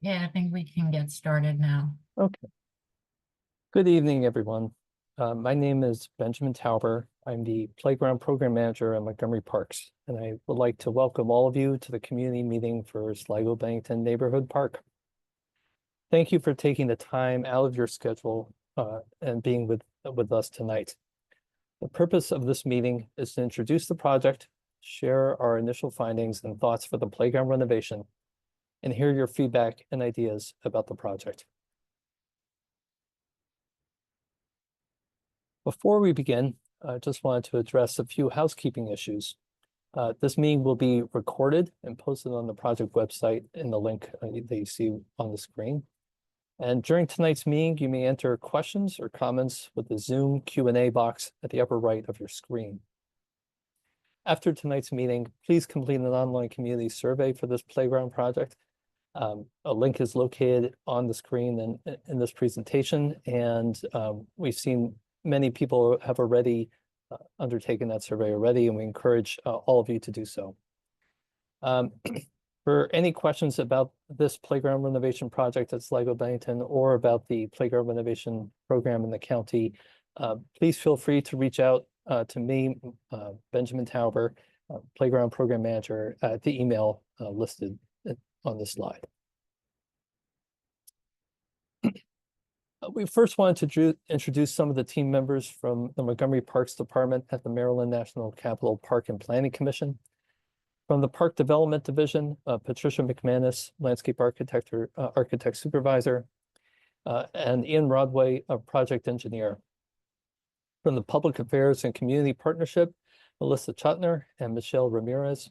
Yeah, I think we can get started now. Okay. Good evening, everyone. My name is Benjamin Tauber. I'm the Playground Program Manager at Montgomery Parks, and I would like to welcome all of you to the community meeting for Sligo-Bennington Neighborhood Park. Thank you for taking the time out of your schedule and being with us tonight. The purpose of this meeting is to introduce the project, share our initial findings and thoughts for the playground renovation, and hear your feedback and ideas about the project. Before we begin, I just wanted to address a few housekeeping issues. This meeting will be recorded and posted on the project website in the link that you see on the screen. And during tonight's meeting, you may enter questions or comments with the Zoom Q&A box at the upper right of your screen. After tonight's meeting, please complete an online community survey for this playground project. A link is located on the screen in this presentation, and we've seen many people have already undertaken that survey already, and we encourage all of you to do so. For any questions about this playground renovation project at Sligo-Bennington or about the playground renovation program in the county, please feel free to reach out to me, Benjamin Tauber, Playground Program Manager, at the email listed on this slide. We first wanted to introduce some of the team members from the Montgomery Parks Department at the Maryland National Capital Park and Planning Commission. From the Park Development Division, Patricia McManus, Landscape Architect Supervisor, and Ian Rodway, a Project Engineer. From the Public Affairs and Community Partnership, Melissa Chutner and Michelle Ramirez.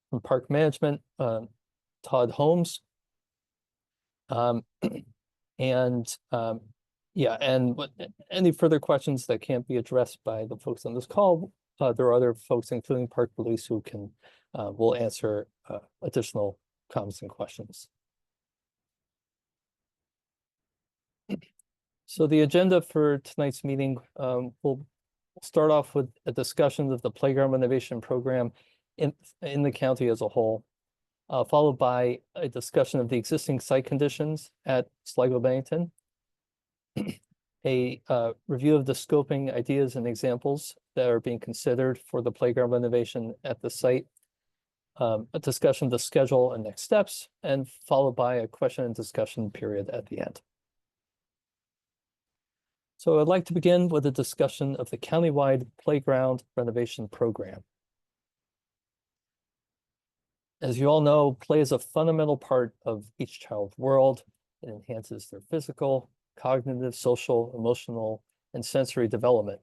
From Park Management, Todd Holmes. And any further questions that can't be addressed by the folks on this call, there are other folks, including Park Police, who will answer additional comments and questions. So the agenda for tonight's meeting, we'll start off with a discussion of the playground renovation program in the county as a whole. Followed by a discussion of the existing site conditions at Sligo-Bennington, a review of the scoping ideas and examples that are being considered for the playground renovation at the site, a discussion of the schedule and next steps, and followed by a question and discussion period at the end. So I'd like to begin with a discussion of the countywide playground renovation program. As you all know, play is a fundamental part of each child's world. It enhances their physical, cognitive, social, emotional, and sensory development.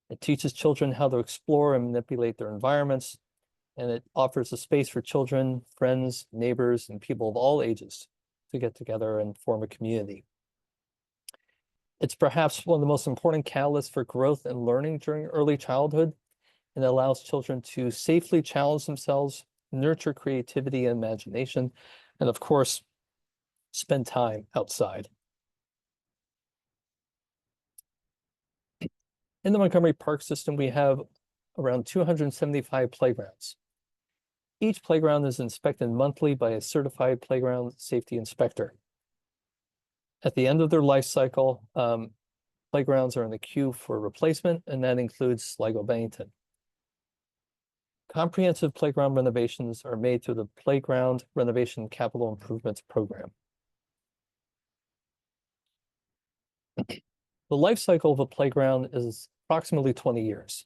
It teaches children how to explore and manipulate their environments, and it offers a space for children, friends, neighbors, and people of all ages to get together and form a community. It's perhaps one of the most important catalysts for growth and learning during early childhood, and it allows children to safely challenge themselves, nurture creativity and imagination, and of course, spend time outside. In the Montgomery Park system, we have around 275 playgrounds. Each playground is inspected monthly by a certified playground safety inspector. At the end of their life cycle, playgrounds are in the queue for replacement, and that includes Sligo-Bennington. Comprehensive playground renovations are made through the Playground Renovation Capital Improvements Program. The life cycle of a playground is approximately 20 years.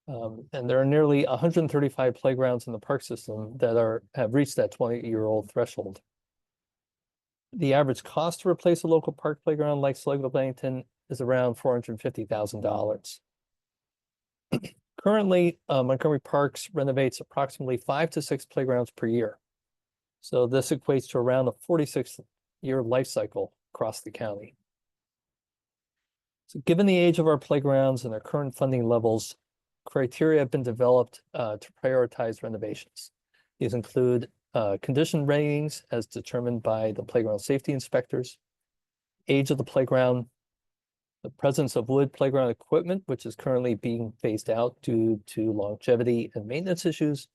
And there are nearly 135 playgrounds in the park system that have reached that 20-year-old threshold. The average cost to replace a local park playground like Sligo-Bennington is around $450,000. Currently, Montgomery Parks renovates approximately 5 to 6 playgrounds per year. So this equates to around a 46-year life cycle across the county. So given the age of our playgrounds and their current funding levels, criteria have been developed to prioritize renovations. These include condition ratings as determined by the playground safety inspectors, age of the playground, the presence of wood playground equipment, which is currently being phased out due to longevity and maintenance issues,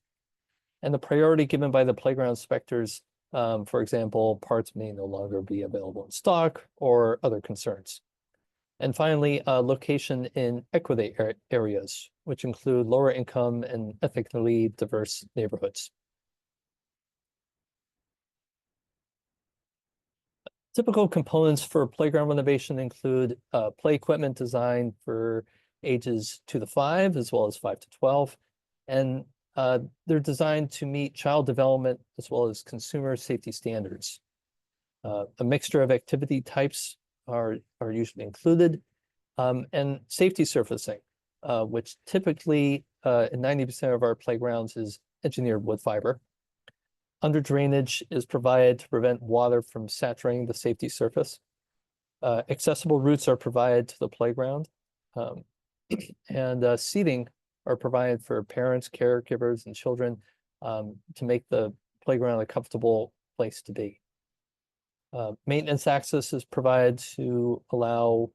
and the priority given by the playground inspectors For example, parts may no longer be available in stock or other concerns. And finally, location in equity areas, which include lower income and ethnically diverse neighborhoods. Typical components for playground renovation include play equipment designed for ages 2 to 5, as well as 5 to 12. And they're designed to meet child development as well as consumer safety standards. A mixture of activity types are usually included, and safety surfacing, which typically in 90% of our playgrounds is engineered wood fiber. Under drainage is provided to prevent water from saturating the safety surface. Accessible routes are provided to the playground. And seating are provided for parents, caregivers, and children to make the playground a comfortable place to be. Maintenance access is provided to allow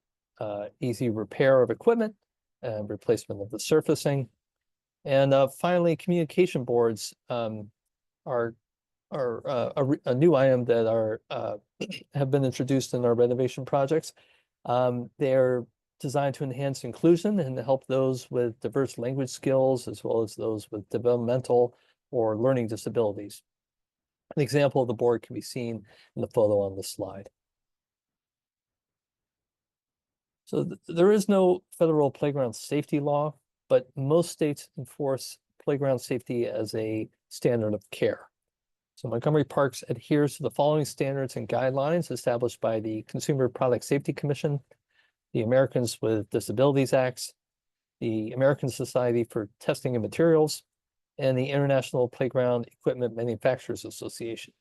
easy repair of equipment and replacement of the surfacing. And finally, communication boards are a new item that are have been introduced in our renovation projects. They're designed to enhance inclusion and to help those with diverse language skills, as well as those with developmental or learning disabilities. An example of the board can be seen in the photo on the slide. So there is no federal playground safety law, but most states enforce playground safety as a standard of care. So Montgomery Parks adheres to the following standards and guidelines established by the Consumer Product Safety Commission, the Americans with Disabilities Acts, the American Society for Testing and Materials, and the International Playground Equipment Manufacturers Association.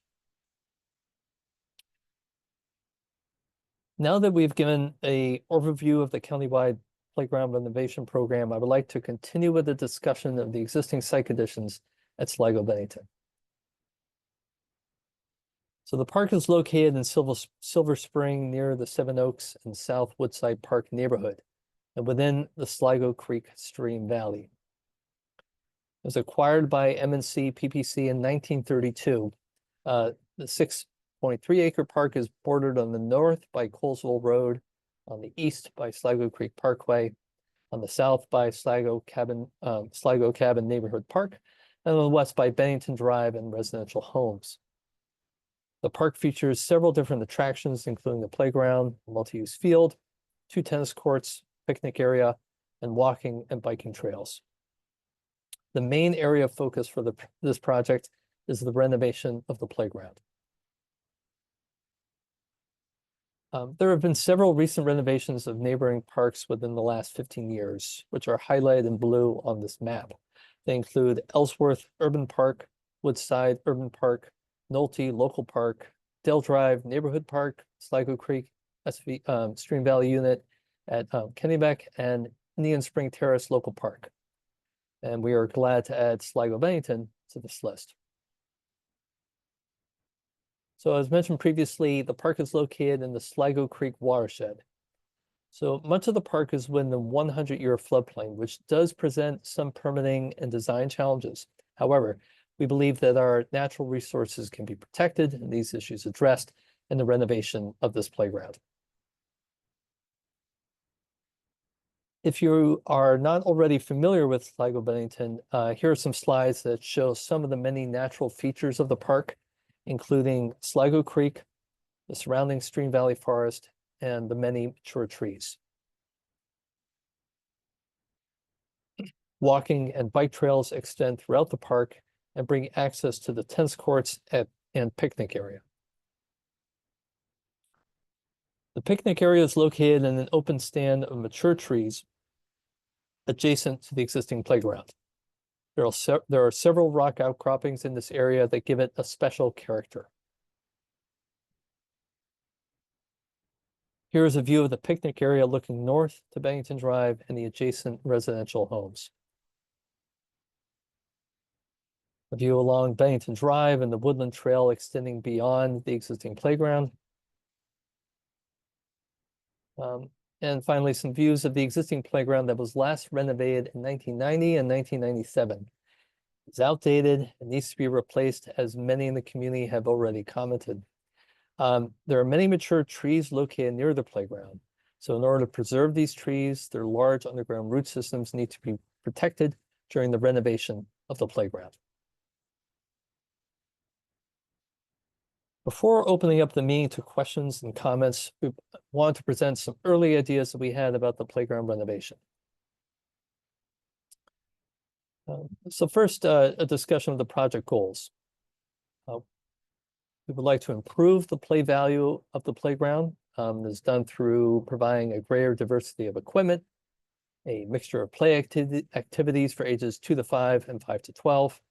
Now that we've given an overview of the countywide playground renovation program, I would like to continue with the discussion of the existing site conditions at Sligo-Bennington. So the park is located in Silver Spring near the Seven Oaks and South Woodside Park neighborhood and within the Sligo Creek Stream Valley. It was acquired by M&C PPC in 1932. The 6.3-acre park is bordered on the north by Colesville Road, on the east by Sligo Creek Parkway, on the south by Sligo Cabin Neighborhood Park, and on the west by Bennington Drive and residential homes. The park features several different attractions, including the playground, multi-use field, 2 tennis courts, picnic area, and walking and biking trails. The main area of focus for this project is the renovation of the playground. There have been several recent renovations of neighboring parks within the last 15 years, which are highlighted in blue on this map. They include Ellsworth Urban Park, Woodside Urban Park, Nolte Local Park, Dale Drive Neighborhood Park, Sligo Creek Stream Valley Unit at Kennebec, and Indian Spring Terrace Local Park. And we are glad to add Sligo-Bennington to this list. So as mentioned previously, the park is located in the Sligo Creek watershed. So much of the park is within the 100-year floodplain, which does present some permitting and design challenges. However, we believe that our natural resources can be protected and these issues addressed in the renovation of this playground. If you are not already familiar with Sligo-Bennington, here are some slides that show some of the many natural features of the park, including Sligo Creek, the surrounding Stream Valley Forest, and the many mature trees. Walking and bike trails extend throughout the park and bring access to the tennis courts and picnic area. The picnic area is located in an open stand of mature trees adjacent to the existing playground. There are several rock outcroppings in this area that give it a special character. Here is a view of the picnic area looking north to Bennington Drive and the adjacent residential homes. A view along Bennington Drive and the woodland trail extending beyond the existing playground. And finally, some views of the existing playground that was last renovated in 1990 and 1997. It's outdated and needs to be replaced, as many in the community have already commented. There are many mature trees located near the playground. So in order to preserve these trees, their large underground root systems need to be protected during the renovation of the playground. Before opening up the meeting to questions and comments, we wanted to present some early ideas that we had about the playground renovation. So first, a discussion of the project goals. We would like to improve the play value of the playground. This is done through providing a greater diversity of equipment, a mixture of play activities for ages 2 to 5 and 5 to 12,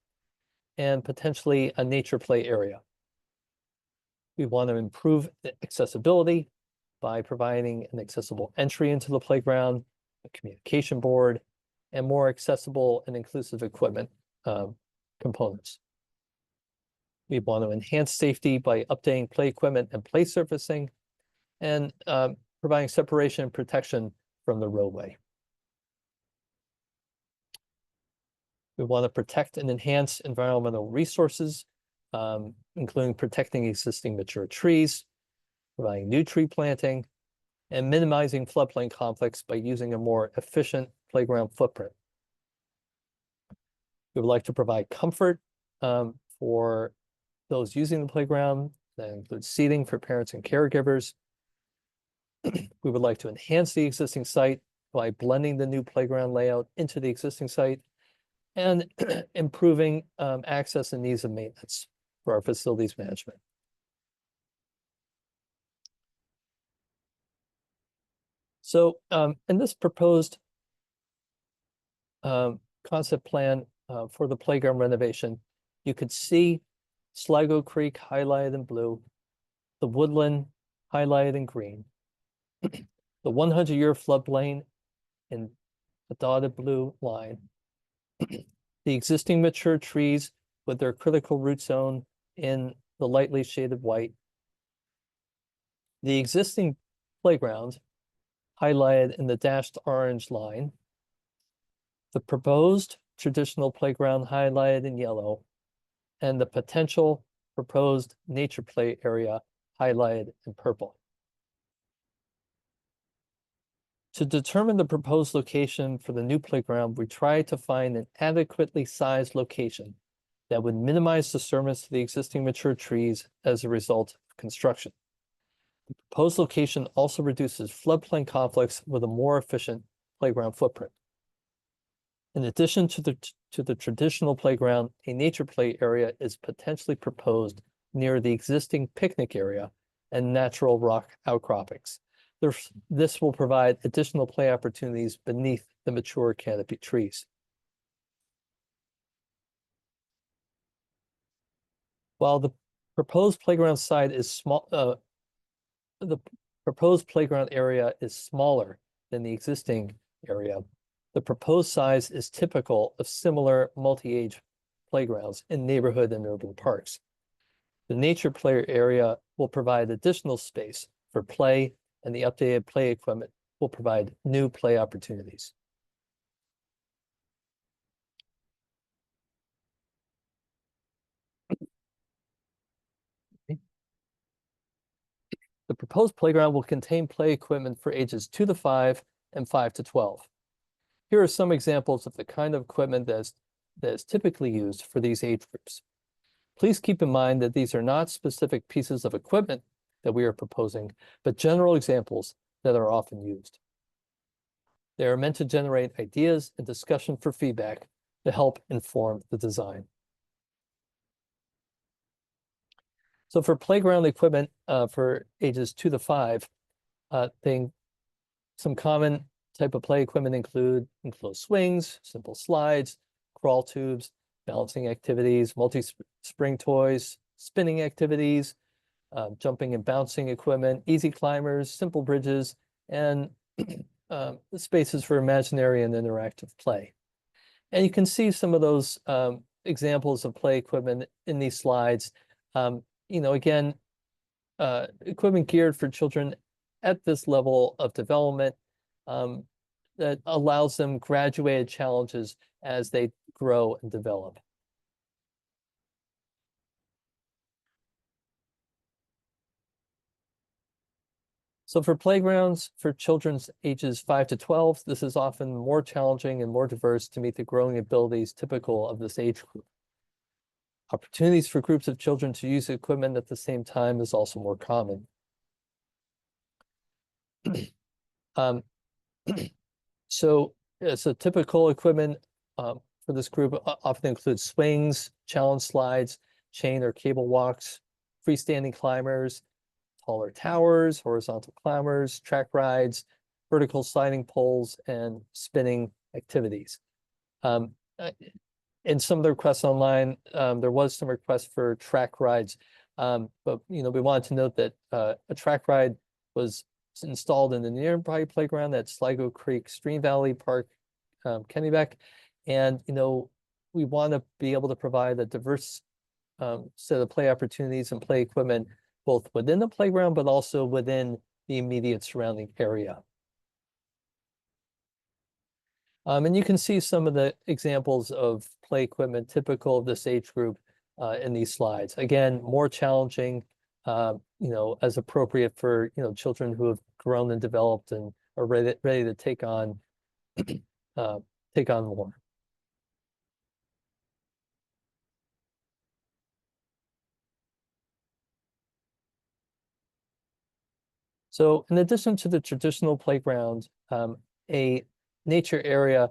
and potentially a nature play area. We want to improve accessibility by providing an accessible entry into the playground, a communication board, and more accessible and inclusive equipment components. We want to enhance safety by updating play equipment and play surfacing, and providing separation and protection from the roadway. We want to protect and enhance environmental resources, including protecting existing mature trees, providing new tree planting, and minimizing floodplain conflicts by using a more efficient playground footprint. We would like to provide comfort for those using the playground. That includes seating for parents and caregivers. We would like to enhance the existing site by blending the new playground layout into the existing site and improving access and ease of maintenance for our facilities management. So in this proposed concept plan for the playground renovation, you could see Sligo Creek highlighted in blue, the woodland highlighted in green, the 100-year floodplain in the dotted blue line, the existing mature trees with their critical root zone in the lightly shaded white, the existing playground highlighted in the dashed orange line, the proposed traditional playground highlighted in yellow, and the potential proposed nature play area highlighted in purple. To determine the proposed location for the new playground, we tried to find an adequately sized location that would minimize disturbance to the existing mature trees as a result of construction. The proposed location also reduces floodplain conflicts with a more efficient playground footprint. In addition to the traditional playground, a nature play area is potentially proposed near the existing picnic area and natural rock outcroppings. This will provide additional play opportunities beneath the mature canopy trees. While the proposed playground site is small, the proposed playground area is smaller than the existing area, the proposed size is typical of similar multi-age playgrounds in neighborhood and urban parks. The nature play area will provide additional space for play, and the updated play equipment will provide new play opportunities. The proposed playground will contain play equipment for ages 2 to 5 and 5 to 12. Here are some examples of the kind of equipment that is typically used for these age groups. Please keep in mind that these are not specific pieces of equipment that we are proposing, but general examples that are often used. They are meant to generate ideas and discussion for feedback to help inform the design. So for playground equipment for ages 2 to 5, some common type of play equipment include enclosed swings, simple slides, crawl tubes, balancing activities, multi-spring toys, spinning activities, jumping and bouncing equipment, easy climbers, simple bridges, and spaces for imaginary and interactive play. And you can see some of those examples of play equipment in these slides. Again, equipment geared for children at this level of development that allows them graduated challenges as they grow and develop. So for playgrounds for children's ages 5 to 12, this is often more challenging and more diverse to meet the growing abilities typical of this age group. Opportunities for groups of children to use equipment at the same time is also more common. Um, so typical equipment for this group often includes swings, challenge slides, chain or cable walks, freestanding climbers, taller towers, horizontal climbers, track rides, vertical sliding poles, and spinning activities. In some of the requests online, there was some requests for track rides, but we wanted to note that a track ride was installed in the nearby playground at Sligo Creek Stream Valley Park, Kennebec, and we want to be able to provide a diverse set of play opportunities and play equipment both within the playground but also within the immediate surrounding area. And you can see some of the examples of play equipment typical of this age group in these slides. Again, more challenging, as appropriate for children who have grown and developed and are ready to take on more. So in addition to the traditional playground, a nature area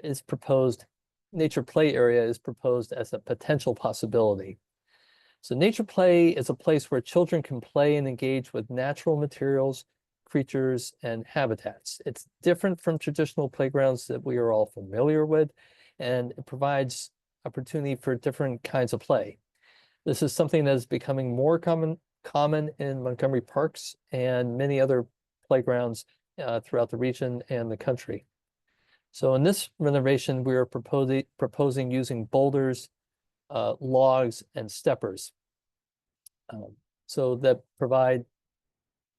is proposed, nature play area is proposed as a potential possibility. So nature play is a place where children can play and engage with natural materials, creatures, and habitats. It's different from traditional playgrounds that we are all familiar with, and it provides opportunity for different kinds of play. This is something that is becoming more common in Montgomery parks and many other playgrounds throughout the region and the country. So in this renovation, we are proposing using boulders, logs, and steppers. So that provide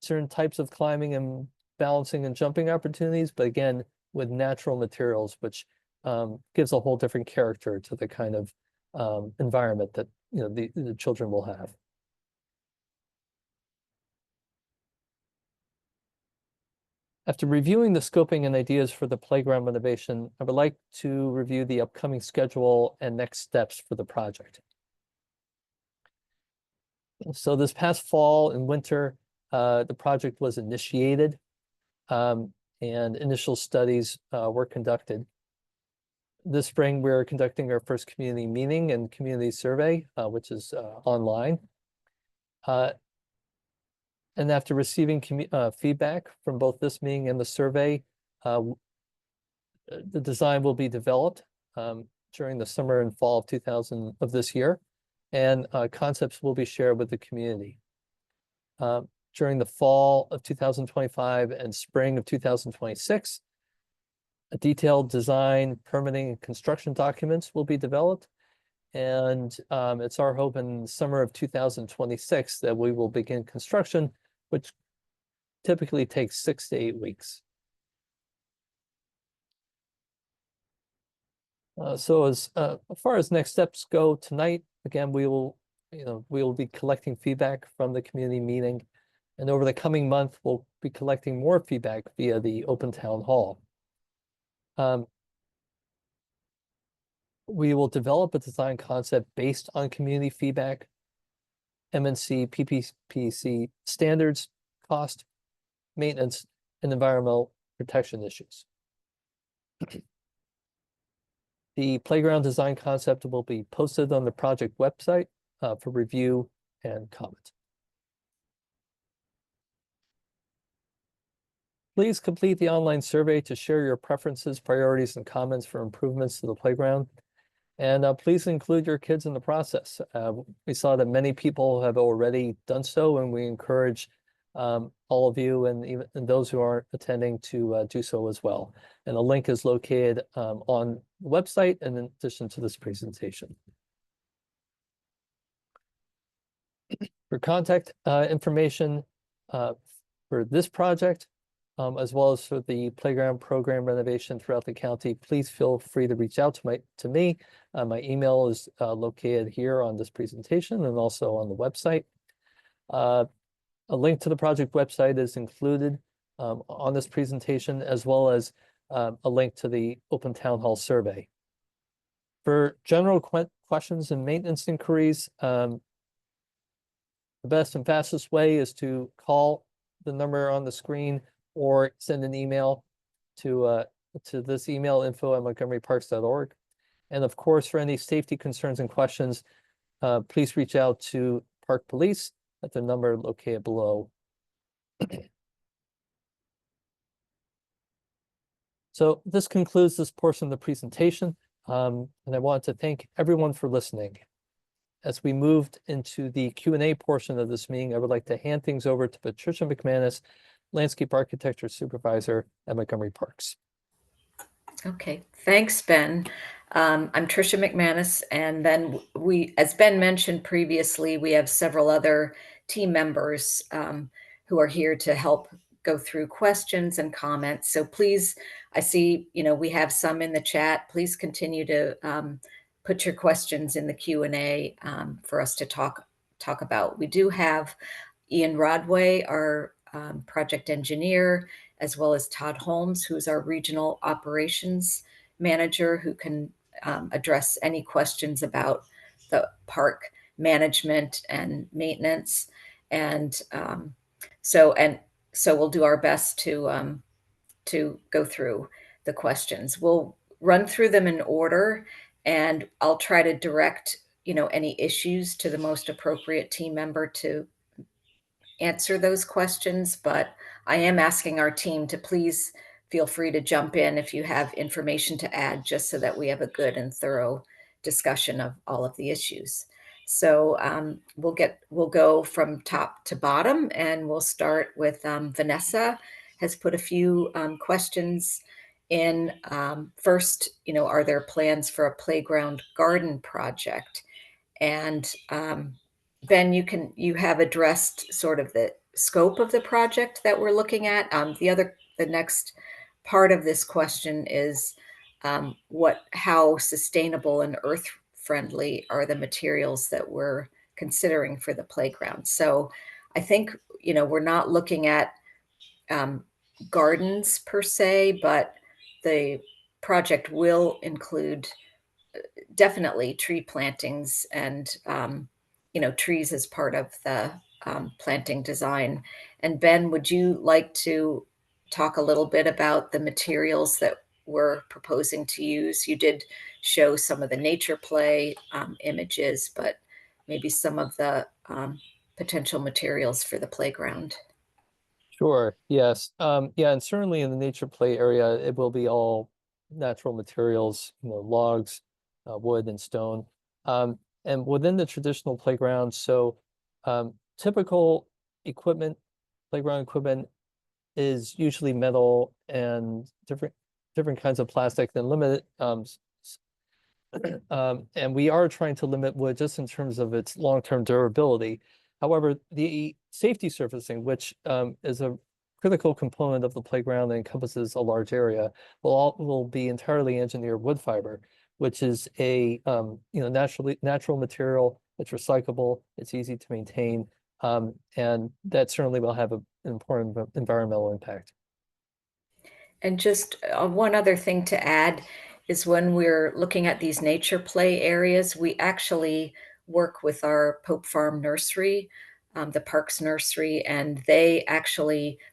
certain types of climbing and balancing and jumping opportunities, but again, with natural materials, which gives a whole different character to the kind of environment that the children will have. After reviewing the scoping and ideas for the playground renovation, I would like to review the upcoming schedule and next steps for the project. So this past fall and winter, the project was initiated and initial studies were conducted. This spring, we're conducting our first community meeting and community survey, which is online. And after receiving feedback from both this meeting and the survey, the design will be developed during the summer and fall of this year, and concepts will be shared with the community. During the fall of 2025 and spring of 2026, a detailed design, permitting, and construction documents will be developed. And it's our hope in the summer of 2026 that we will begin construction, which typically takes 6 to 8 weeks. So as far as next steps go tonight, again, we will be collecting feedback from the community meeting, and over the coming month, we'll be collecting more feedback via the open town hall. We will develop a design concept based on community feedback, MNC, PPPC standards, cost, maintenance, and environmental protection issues. The playground design concept will be posted on the project website for review and comment. Please complete the online survey to share your preferences, priorities, and comments for improvements to the playground. And please include your kids in the process. We saw that many people have already done so, and we encourage all of you and even those who aren't attending to do so as well. And the link is located on the website in addition to this presentation. For contact information for this project, as well as for the playground program renovation throughout the county, please feel free to reach out to me. My email is located here on this presentation and also on the website. A link to the project website is included on this presentation, as well as a link to the open town hall survey. For general questions and maintenance inquiries, the best and fastest way is to call the number on the screen or send an email to this email, info@montgomeryparks.org. And of course, for any safety concerns and questions, please reach out to Park Police at the number located below. So this concludes this portion of the presentation, and I want to thank everyone for listening. As we moved into the Q&A portion of this meeting, I would like to hand things over to Patricia McManus, Landscape Architecture Supervisor at Montgomery Parks. Okay, thanks, Ben. I'm Tricia McManus, and then as Ben mentioned previously, we have several other team members who are here to help go through questions and comments. So please, I see, we have some in the chat. Please continue to put your questions in the Q&A for us to talk about. We do have Ian Rodway, our project engineer, as well as Todd Holmes, who's our regional operations manager, who can address any questions about the park management and maintenance. And so we'll do our best to go through the questions. We'll run through them in order, and I'll try to direct any issues to the most appropriate team member to answer those questions, but I am asking our team to please feel free to jump in if you have information to add, just so that we have a good and thorough discussion of all of the issues. So we'll go from top to bottom, and we'll start with Vanessa has put a few questions in. First, are there plans for a playground garden project? And Ben, you have addressed sort of the scope of the project that we're looking at. The next part of this question is how sustainable and earth friendly are the materials that we're considering for the playground. So I think, we're not looking at gardens per se, but the project will include definitely tree plantings and trees as part of the planting design. And Ben, would you like to talk a little bit about the materials that we're proposing to use? You did show some of the nature play images, but maybe some of the potential materials for the playground. Sure, yes. Yeah, and certainly in the nature play area, it will be all natural materials, logs, wood and stone. And within the traditional playground, so typical equipment, playground equipment is usually metal and different kinds of plastic, then limited. And we are trying to limit wood just in terms of its long-term durability. However, the safety surfacing, which is a critical component of the playground that encompasses a large area, will be entirely engineered wood fiber, which is a natural material. It's recyclable. It's easy to maintain, and that certainly will have an important environmental impact. And just one other thing to add is when we're looking at these nature play areas, we actually work with our Pope Farm nursery, the Parks nursery, and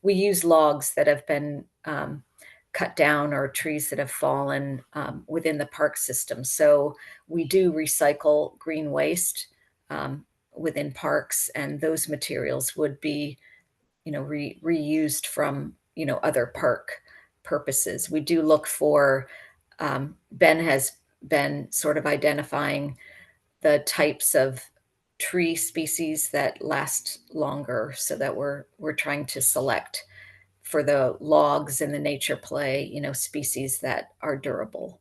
we use logs that have been cut down or trees that have fallen within the park system. So we do recycle green waste within parks, and those materials would be, reused from, other park purposes. We do look for, Ben has been sort of identifying the types of tree species that last longer, so that we're trying to select for the logs and the nature play, species that are durable.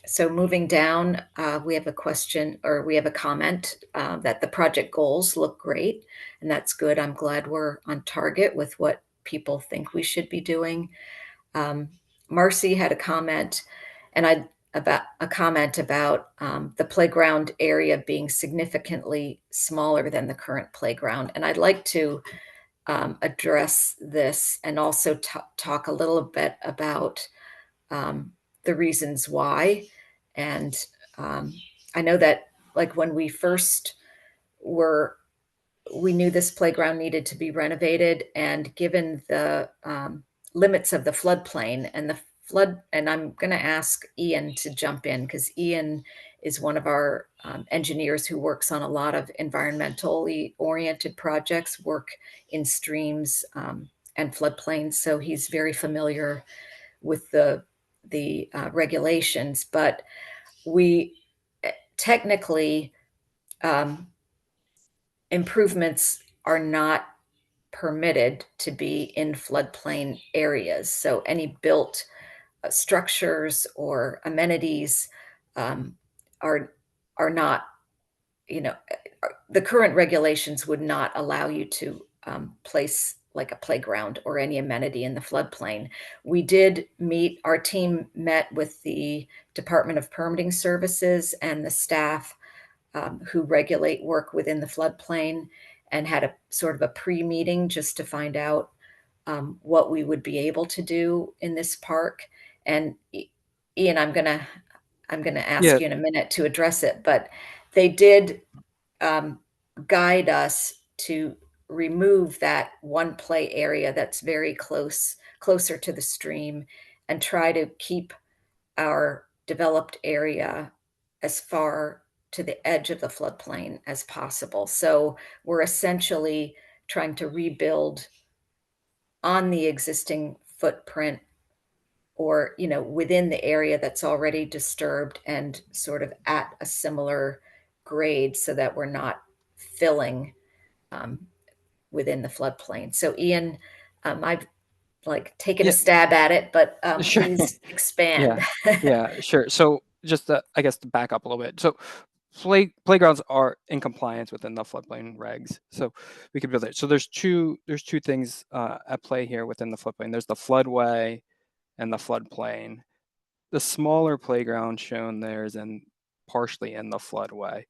So moving down, we have a question, or we have a comment that the project goals look great, and that's good. I'm glad we're on target with what people think we should be doing. Marcy had a comment, and about a comment about the playground area being significantly smaller than the current playground. And I'd like to address this and also talk a little bit about the reasons why. And I know that like when we first were, we knew this playground needed to be renovated, and given the limits of the floodplain and the flood, and I'm going to ask Ian to jump in because Ian is one of our engineers who works on a lot of environmentally oriented projects, work in streams and floodplains. So he's very familiar with the regulations, but we technically improvements are not permitted to be in floodplain areas. So any built structures or amenities um, are not, the current regulations would not allow you to place like a playground or any amenity in the floodplain. We did meet, our team met with the Department of Permitting Services and the staff who regulate work within the floodplain, and had a sort of a pre-meeting just to find out what we would be able to do in this park. And Ian, I'm gonna ask Yeah, you in a minute to address it, but they did guide us to remove that one play area that's very closer to the stream, and try to keep our developed area as far to the edge of the floodplain as possible. So we're essentially trying to rebuild on the existing footprint, or within the area that's already disturbed, and sort of at a similar grade so that we're not filling um, within the floodplain. So Ian, I've like taken a yeah, stab at it, but sure. please expand. Yeah, yeah, sure. So just I guess to back up a little bit. So playgrounds are in compliance within the floodplain regs. So we could build it. So there's two things at play here within the floodplain. There's the floodway and the floodplain. The smaller playground shown there is partially in the floodway.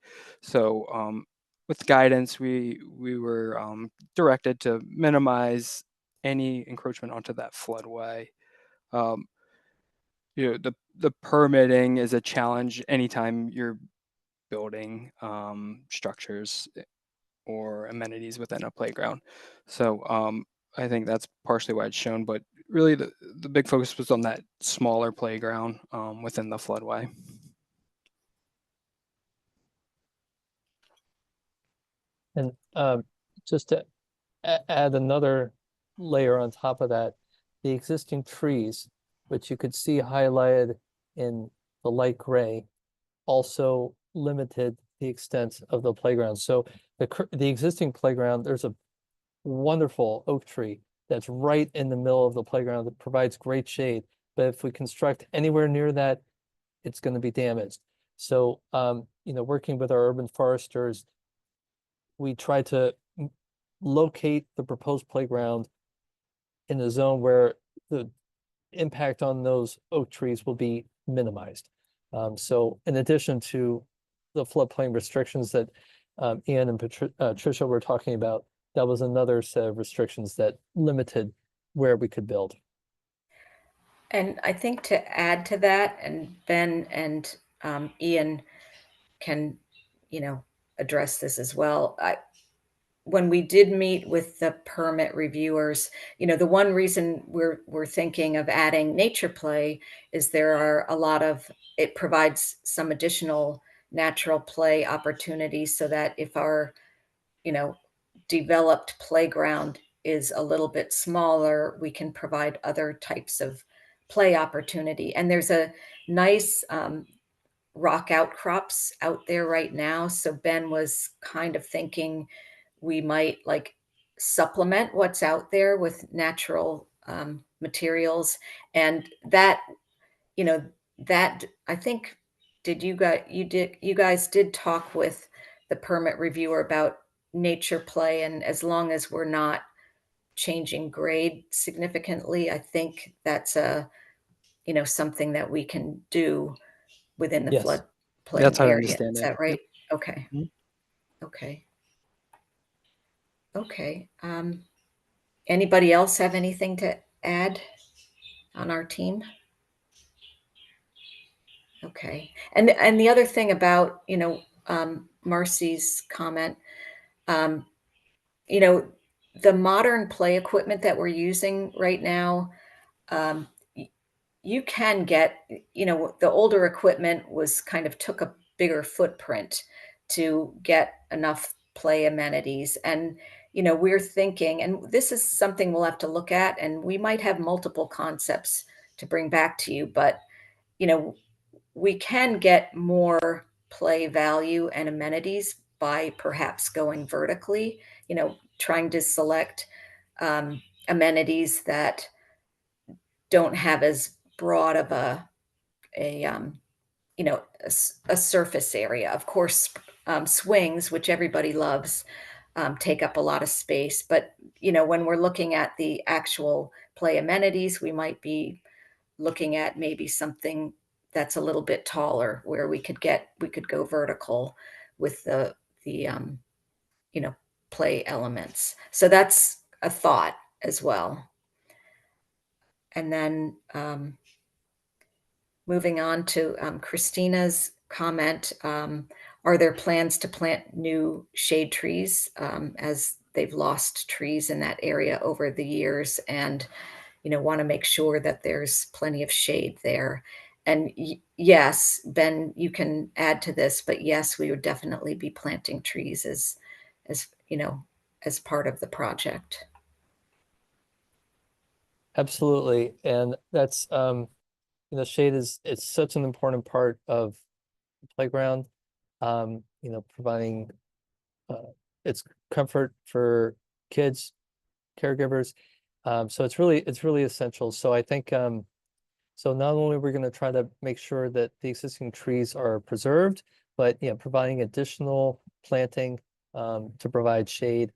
So with guidance, we were directed to minimize any encroachment onto that floodway. Um, the permitting is a challenge anytime you're building structures or amenities within a playground. So I think that's partially why it's shown, but really the big focus was on that smaller playground within the floodway. And just to add another layer on top of that, the existing trees, which you could see highlighted in the light gray, also limited the extent of the playground. So the existing playground, there's a wonderful oak tree that's right in the middle of the playground that provides great shade. But if we construct anywhere near that, it's going to be damaged. So, working with our urban foresters, we try to locate the proposed playground in a zone where the impact on those oak trees will be minimized. So in addition to the floodplain restrictions that Ian and Tricia were talking about, that was another set of restrictions that limited where we could build. And I think to add to that, and Ben and Ian can, address this as well. When we did meet with the permit reviewers, the one reason we're thinking of adding nature play is there are a lot of, it provides some additional natural play opportunities, so that if our, developed playground is a little bit smaller, we can provide other types of play opportunity. And there's a nice rock outcrops out there right now. So Ben was kind of thinking we might like supplement what's out there with natural materials. And that, that I think, you guys did talk with the permit reviewer about nature play, and as long as we're not changing grade significantly, I think that's something that we can do within the Yes. floodplain That's how I area. understand Is it. that right? Okay. Mhm. Okay. Okay. Anybody else have anything to add on our team? Okay. And the other thing about, Marcy's comment, um, you know, the modern play equipment that we're using right now, um, you can get, the older equipment was kind of took a bigger footprint to get enough play amenities. And, we're thinking, and this is something we'll have to look at, and we might have multiple concepts to bring back to you, but, you know, we can get more play value and amenities by perhaps going vertically, trying to select amenities that don't have as broad of a a surface area. Of course, swings, which everybody loves, take up a lot of space. But when we're looking at the actual play amenities, we might be looking at maybe something that's a little bit taller, where we could go vertical with the you know play elements. So that's a thought as well. And then moving on to Christina's comment, are there plans to plant new shade trees, as they've lost trees in that area over the years, and want to make sure that there's plenty of shade there? And yes, Ben, you can add to this, but yes, we would definitely be planting trees as as part of the project. Absolutely. And that's, shade it's such an important part of the playground. Providing it's comfort for kids, caregivers. So it's really essential. So I think, so not only we're going to try to make sure that the existing trees are preserved, but providing additional planting to provide shade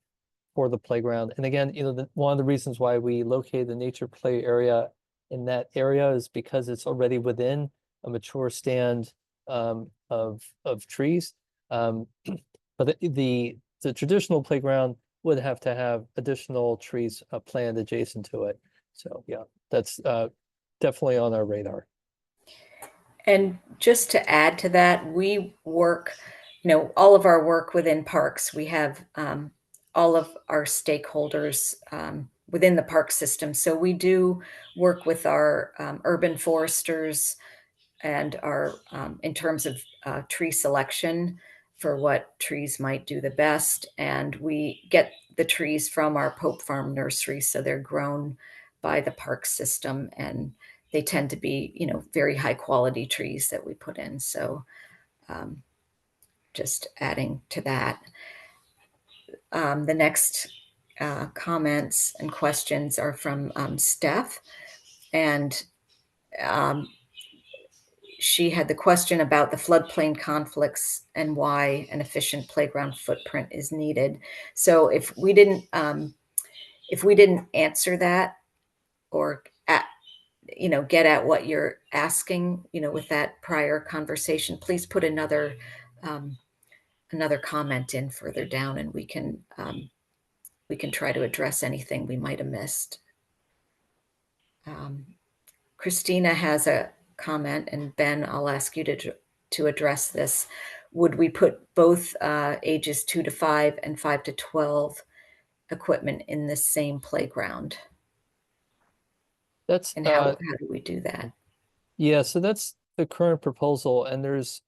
for the playground. And again, one of the reasons why we located the nature play area in that area is because it's already within a mature stand of trees. But the traditional playground would have to have additional trees planted adjacent to it. So yeah, that's definitely on our radar. And just to add to that, we work, all of our work within parks, we have all of our stakeholders within the park system. So we do work with our urban foresters and our, in terms of tree selection for what trees might do the best. And we get the trees from our Pope Farm nursery. So they're grown by the park system, and they tend to be, very high quality trees that we put in. So just adding to that. The next comments and questions are from Steph. And she had the question about the floodplain conflicts and why an efficient playground footprint is needed. So if we didn't answer that, or get at what you're asking, with that prior conversation, please put another comment in further down, and we can try to address anything we might have missed. Christina has a comment, and Ben, I'll ask you to address this. Would we put both ages 2 to 5 and 5 to 12 equipment in the same playground? That's And how do we do that? yeah, so that's the current proposal, and there's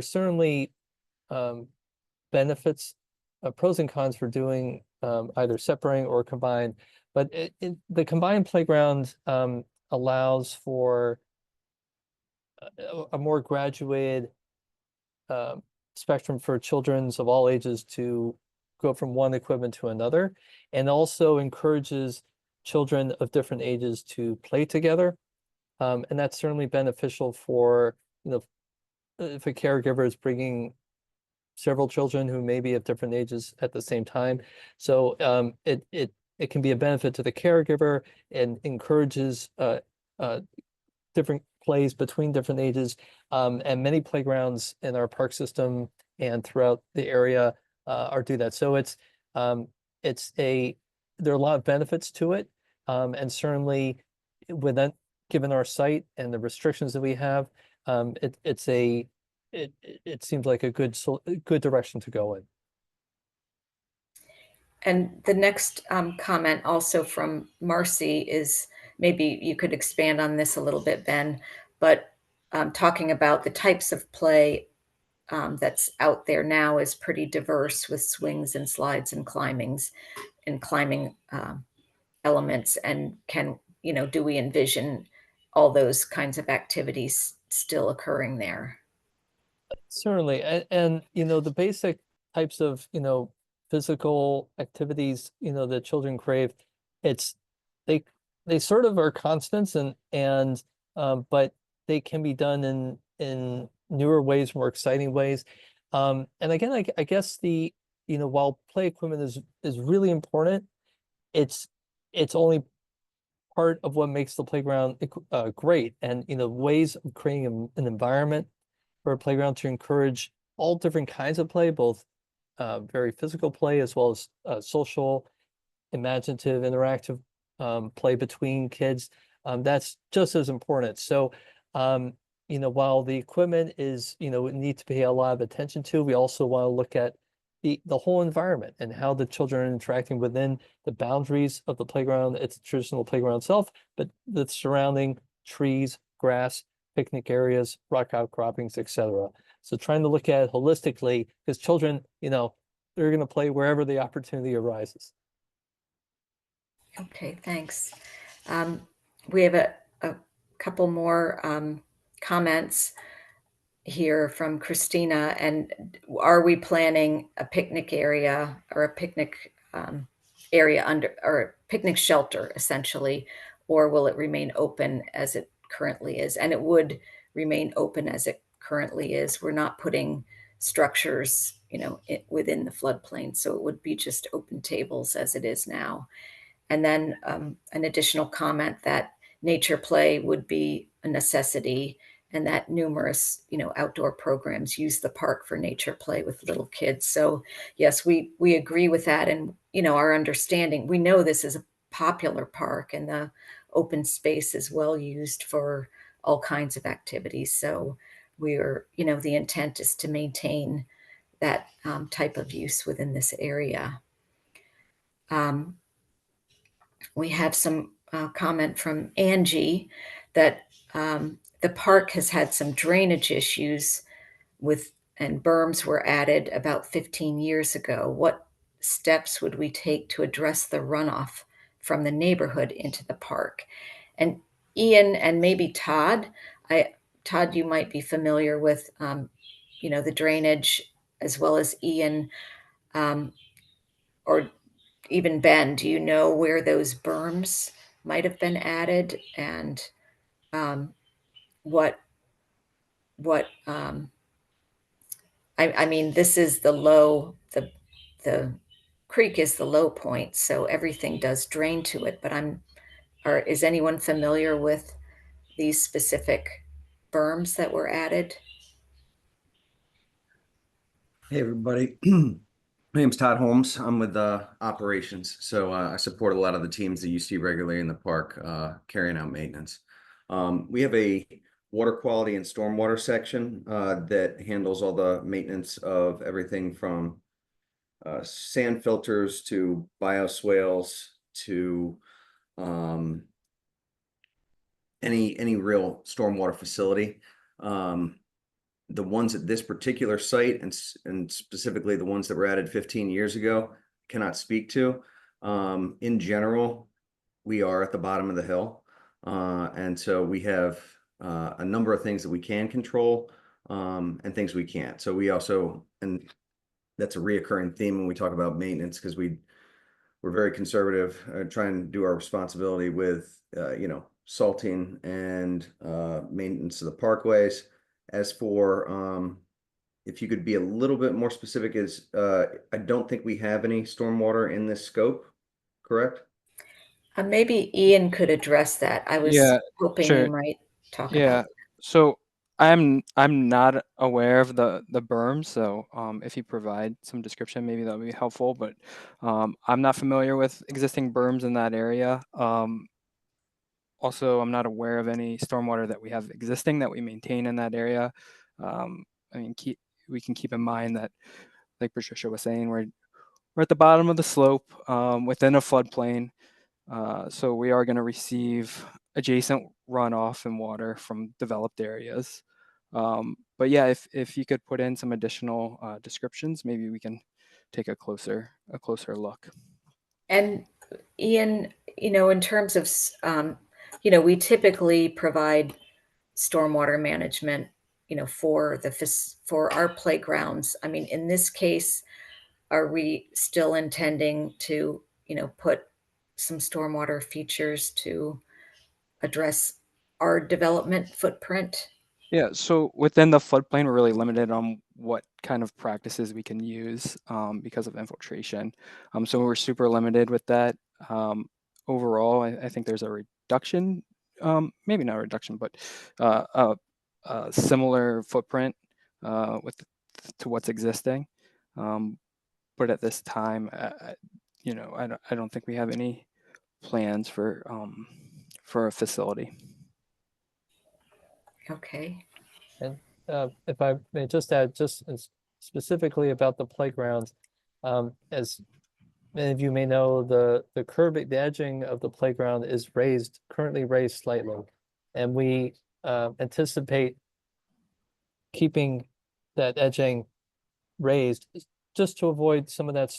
certainly benefits, pros and cons for doing either separating or combined. But the combined playground allows for a more graduated spectrum for children's of all ages to go from one equipment to another, and also encourages children of different ages to play together. And that's certainly beneficial for, if a caregiver is bringing several children who may be of different ages at the same time. So it can be a benefit to the caregiver, and encourages different plays between different ages. And many playgrounds in our park system and throughout the area are do that. So there are a lot of benefits to it. And certainly within, given our site and the restrictions that we have, it seems like a good direction to go in. And the next comment also from Marcy is, maybe you could expand on this a little bit, Ben, but talking about the types of play that's out there now is pretty diverse, with swings and slides and climbing elements. And do we envision all those kinds of activities still occurring there? Certainly, and the basic types of physical activities that children crave, it's they sort of are constants, and but they can be done in newer ways, more exciting ways. And again, I guess while play equipment is really important, it's only part of what makes the playground great. And ways of creating an environment for a playground to encourage all different kinds of play, both very physical play as well as social, imaginative, interactive play between kids. That's just as important. So, while the equipment is, need to pay a lot of attention to, we also want to look at the whole environment and how the children are interacting within the boundaries of the playground. It's a traditional playground itself, but the surrounding trees, grass, picnic areas, rock outcroppings, etc. So trying to look at it holistically, because children, they're going to play wherever the opportunity arises. Okay, thanks. We have a couple more comments here from Christina. And are we planning a picnic area or a picnic area or a picnic shelter, essentially, or will it remain open as it currently is? And it would remain open as it currently is. We're not putting structures, within the floodplain, so it would be just open tables as it is now. And then an additional comment that nature play would be a necessity, and that numerous, outdoor programs use the park for nature play with little kids. So yes, we agree with that. And, our understanding, we know this is a popular park, and the open space is well used for all kinds of activities. So the intent is to maintain that type of use within this area. We have some comment from Angie that the park has had some drainage issues and berms were added about 15 years ago. What steps would we take to address the runoff from the neighborhood into the park? And Ian and maybe Todd, you might be familiar with, the drainage, as well as Ian, or even Ben. Do you know where those berms might have been added, and what I mean, this is the the creek is the low point, so everything does drain to it. But is anyone familiar with these specific berms that were added? Hey, everybody. My name's Todd Holmes. I'm with operations. So I support a lot of the teams that you see regularly in the park carrying out maintenance. We have a water quality and stormwater section that handles all the maintenance of everything from sand filters to bioswales to any real stormwater facility. The ones at this particular site, and specifically the ones that were added 15 years ago, cannot speak to. In general, we are at the bottom of the hill. And so we have a number of things that we can control and things we can't. So we also, and that's a reoccurring theme when we talk about maintenance, because we're very conservative, trying to do our responsibility with, salting and maintenance of the parkways. As for if you could be a little bit more specific, I don't think we have any stormwater in this scope, correct? Maybe Ian could address that. I was hoping sure. you might talk Yeah. about So I'm not aware of the berm, so if you provide some description, maybe that would be helpful. But I'm not familiar with existing berms in that area. Also, I'm not aware of any stormwater that we have existing that we maintain in that area. I mean, we can keep in mind that, like Patricia was saying, we're at the bottom of the slope within a floodplain. So we are going to receive adjacent runoff and water from developed areas. But yeah, if you could put in some additional descriptions, maybe we can take a closer look. And Ian, in terms of, we typically provide stormwater management, for our playgrounds. I mean, in this case, are we still intending to, put some stormwater features to address our development footprint? Yeah, so within the floodplain, we're really limited on what kind of practices we can use because of infiltration. So we're super limited with that. Overall, I think there's a reduction, maybe not a reduction, but a similar footprint with to what's existing. But at this time, I don't think we have any plans for a facility. Okay. And if I may just add, specifically about the playgrounds, as many of you may know, the the edging of the playground is currently raised slightly. And we anticipate keeping that edging raised just to avoid some of that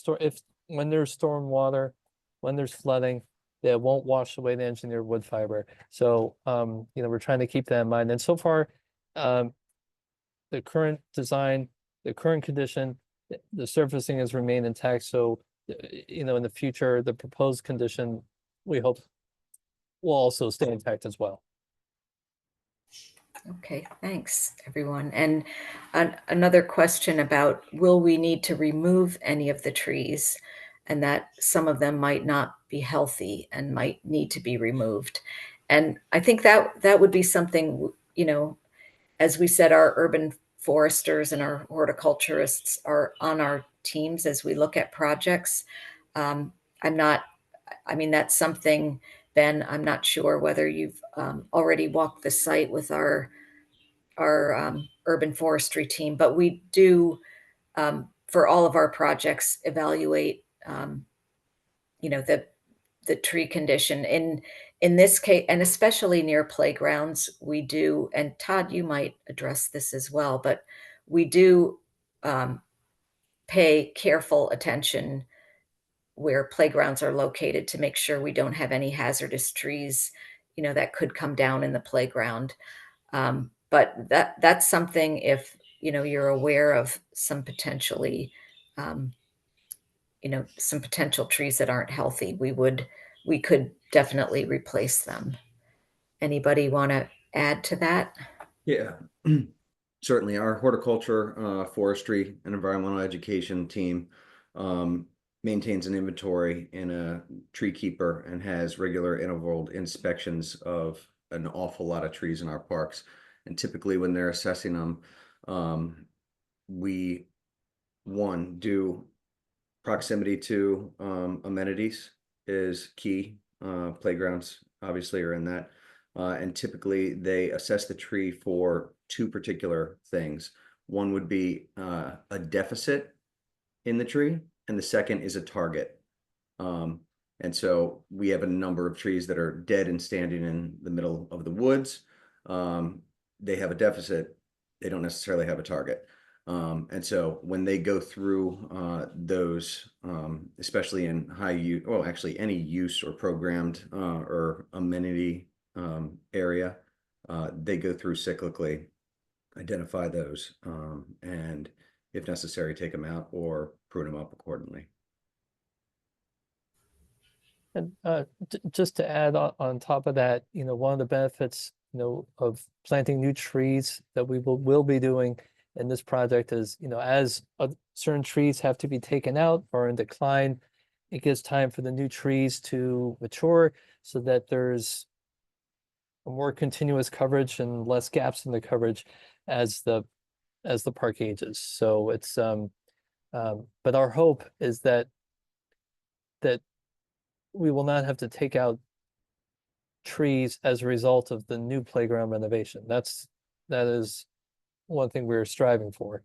when there's storm water, when there's flooding, that won't wash away the engineered wood fiber. So we're trying to keep that in mind. And so far, the current design, the current condition, the surfacing has remained intact. So in the future, the proposed condition, we hope, will also stay intact as well. Okay, thanks, everyone. And another question about, will we need to remove any of the trees, and that some of them might not be healthy and might need to be removed? And I think that would be something, as we said, our urban foresters and our horticulturists are on our teams as we look at projects. That's something, Ben, I'm not sure whether you've already walked the site with our urban forestry team, but we do, for all of our projects, evaluate, the tree condition. In this case, and especially near playgrounds, we do, and Todd, you might address this as well, but we do pay careful attention where playgrounds are located to make sure we don't have any hazardous trees, that could come down in the playground. But that's something, if you're aware of some potentially, some potential trees that aren't healthy, we could definitely replace them. Anybody want to add to that? Yeah, certainly. Our horticulture, forestry, and environmental education team maintains an inventory and a tree keeper and has regular interval inspections of an awful lot of trees in our parks. And typically when they're assessing them, we do proximity to amenities is key. Playgrounds obviously are in that. And typically they assess the tree for two particular things. One would be a deficit in the tree, and the second is a target. And so we have a number of trees that are dead and standing in the middle of the woods. They have a deficit, they don't necessarily have a target. And so when they go through those, especially in high use, well, actually any use or programmed or amenity area, they go through cyclically, identify those, and if necessary, take them out or prune them up accordingly. And just to add on top of that, one of the benefits, of planting new trees that we will be doing in this project is, as certain trees have to be taken out or in decline, it gives time for the new trees to mature so that there's more continuous coverage and less gaps in the coverage as the park ages. So it's but our hope is that we will not have to take out trees as a result of the new playground renovation. That is one thing we're striving for.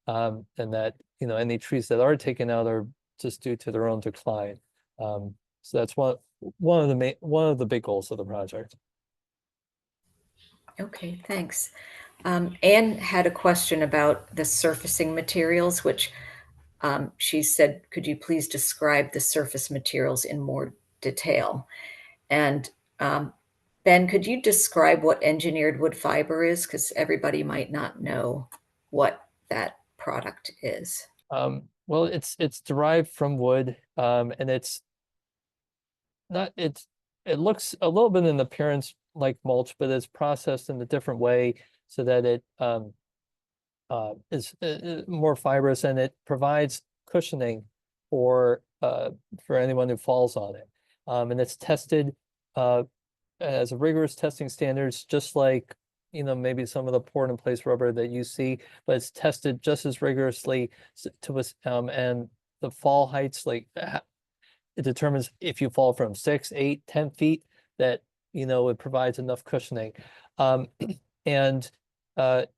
And that, any trees that are taken out are just due to their own decline. So that's one of the big goals of the project. Okay, thanks. Anne had a question about the surfacing materials, which she said, could you please describe the surface materials in more detail? And Ben, could you describe what engineered wood fiber is? Because everybody might not know what that product is. Well, it's derived from wood, and it looks a little bit in appearance like mulch, but it's processed in a different way so that it is more fibrous, and it provides cushioning for anyone who falls on it. And it's tested as a rigorous testing standards, just like maybe some of the poured in place rubber that you see, but it's tested just as rigorously and the fall heights, like it determines if you fall from 6, 8, 10 feet, that it provides enough cushioning. And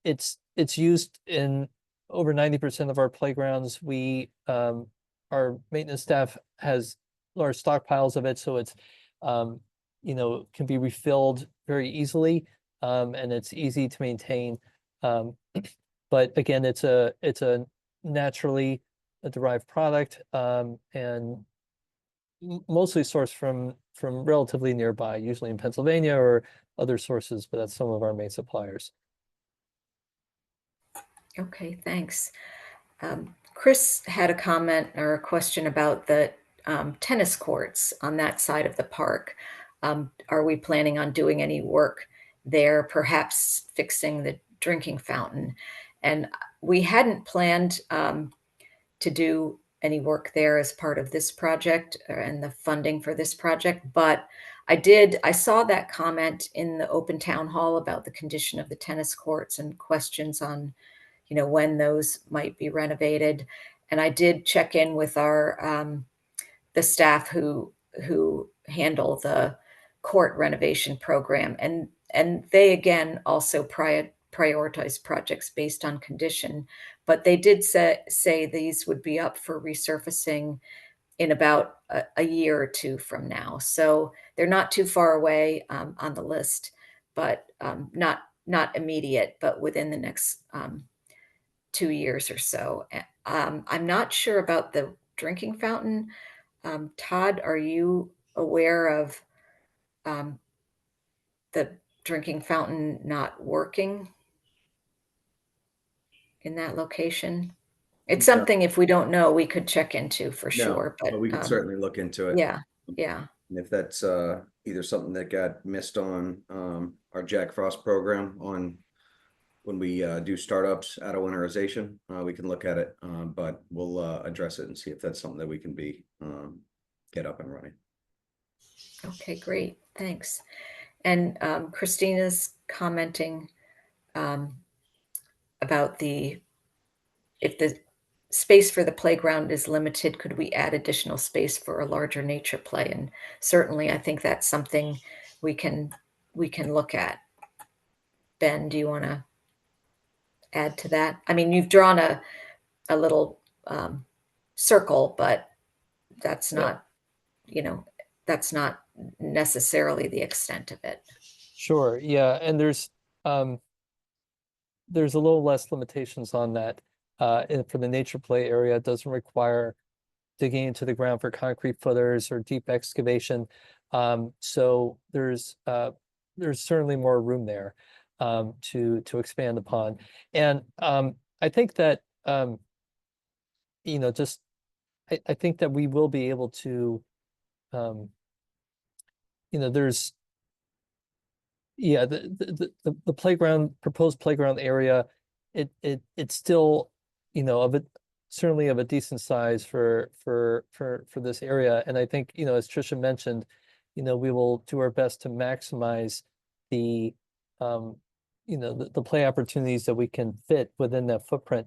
it's used in over 90% of our playgrounds. Our maintenance staff has large stockpiles of it, so it's can be refilled very easily, and it's easy to maintain. But again, it's a naturally derived product, and mostly sourced from relatively nearby, usually in Pennsylvania or other sources, but that's some of our main suppliers. Okay, thanks. Chris had a comment or a question about the tennis courts on that side of the park. Are we planning on doing any work there, perhaps fixing the drinking fountain? And we hadn't planned to do any work there as part of this project and the funding for this project, but I saw that comment in the open town hall about the condition of the tennis courts and questions on when those might be renovated. And I did check in with the staff who handle the court renovation program, and they again also prioritize projects based on condition, but they did say these would be up for resurfacing in about a year or two from now. So they're not too far away on the list, but not immediate, but within the next 2 years or so. I'm not sure about the drinking fountain. Todd, are you aware of the drinking fountain not working in that location? It's No. something, if we don't know, we could check into for No, sure, but we could certainly look into it. yeah. And if that's either something that got missed on our Jack Frost program on when we do startups out of winterization, we can look at it, but we'll address it and see if that's something that we can get up and running. Okay, great, thanks. And Christina's commenting about if the space for the playground is limited, could we add additional space for a larger nature play? And certainly, I think that's something we can look at. Ben, do you want to add to that? I mean, you've drawn a little circle, but that's not, that's not necessarily the extent of it. Sure, yeah, and there's a little less limitations on that. And for the nature play area, it doesn't require digging into the ground for concrete footers or deep excavation. So there's certainly more room there to expand upon. And I think that I think that we will be able to there's the playground, proposed playground area, it's still certainly of a decent size for this area. And I think as Tricia mentioned, we will do our best to maximize the, the play opportunities that we can fit within that footprint.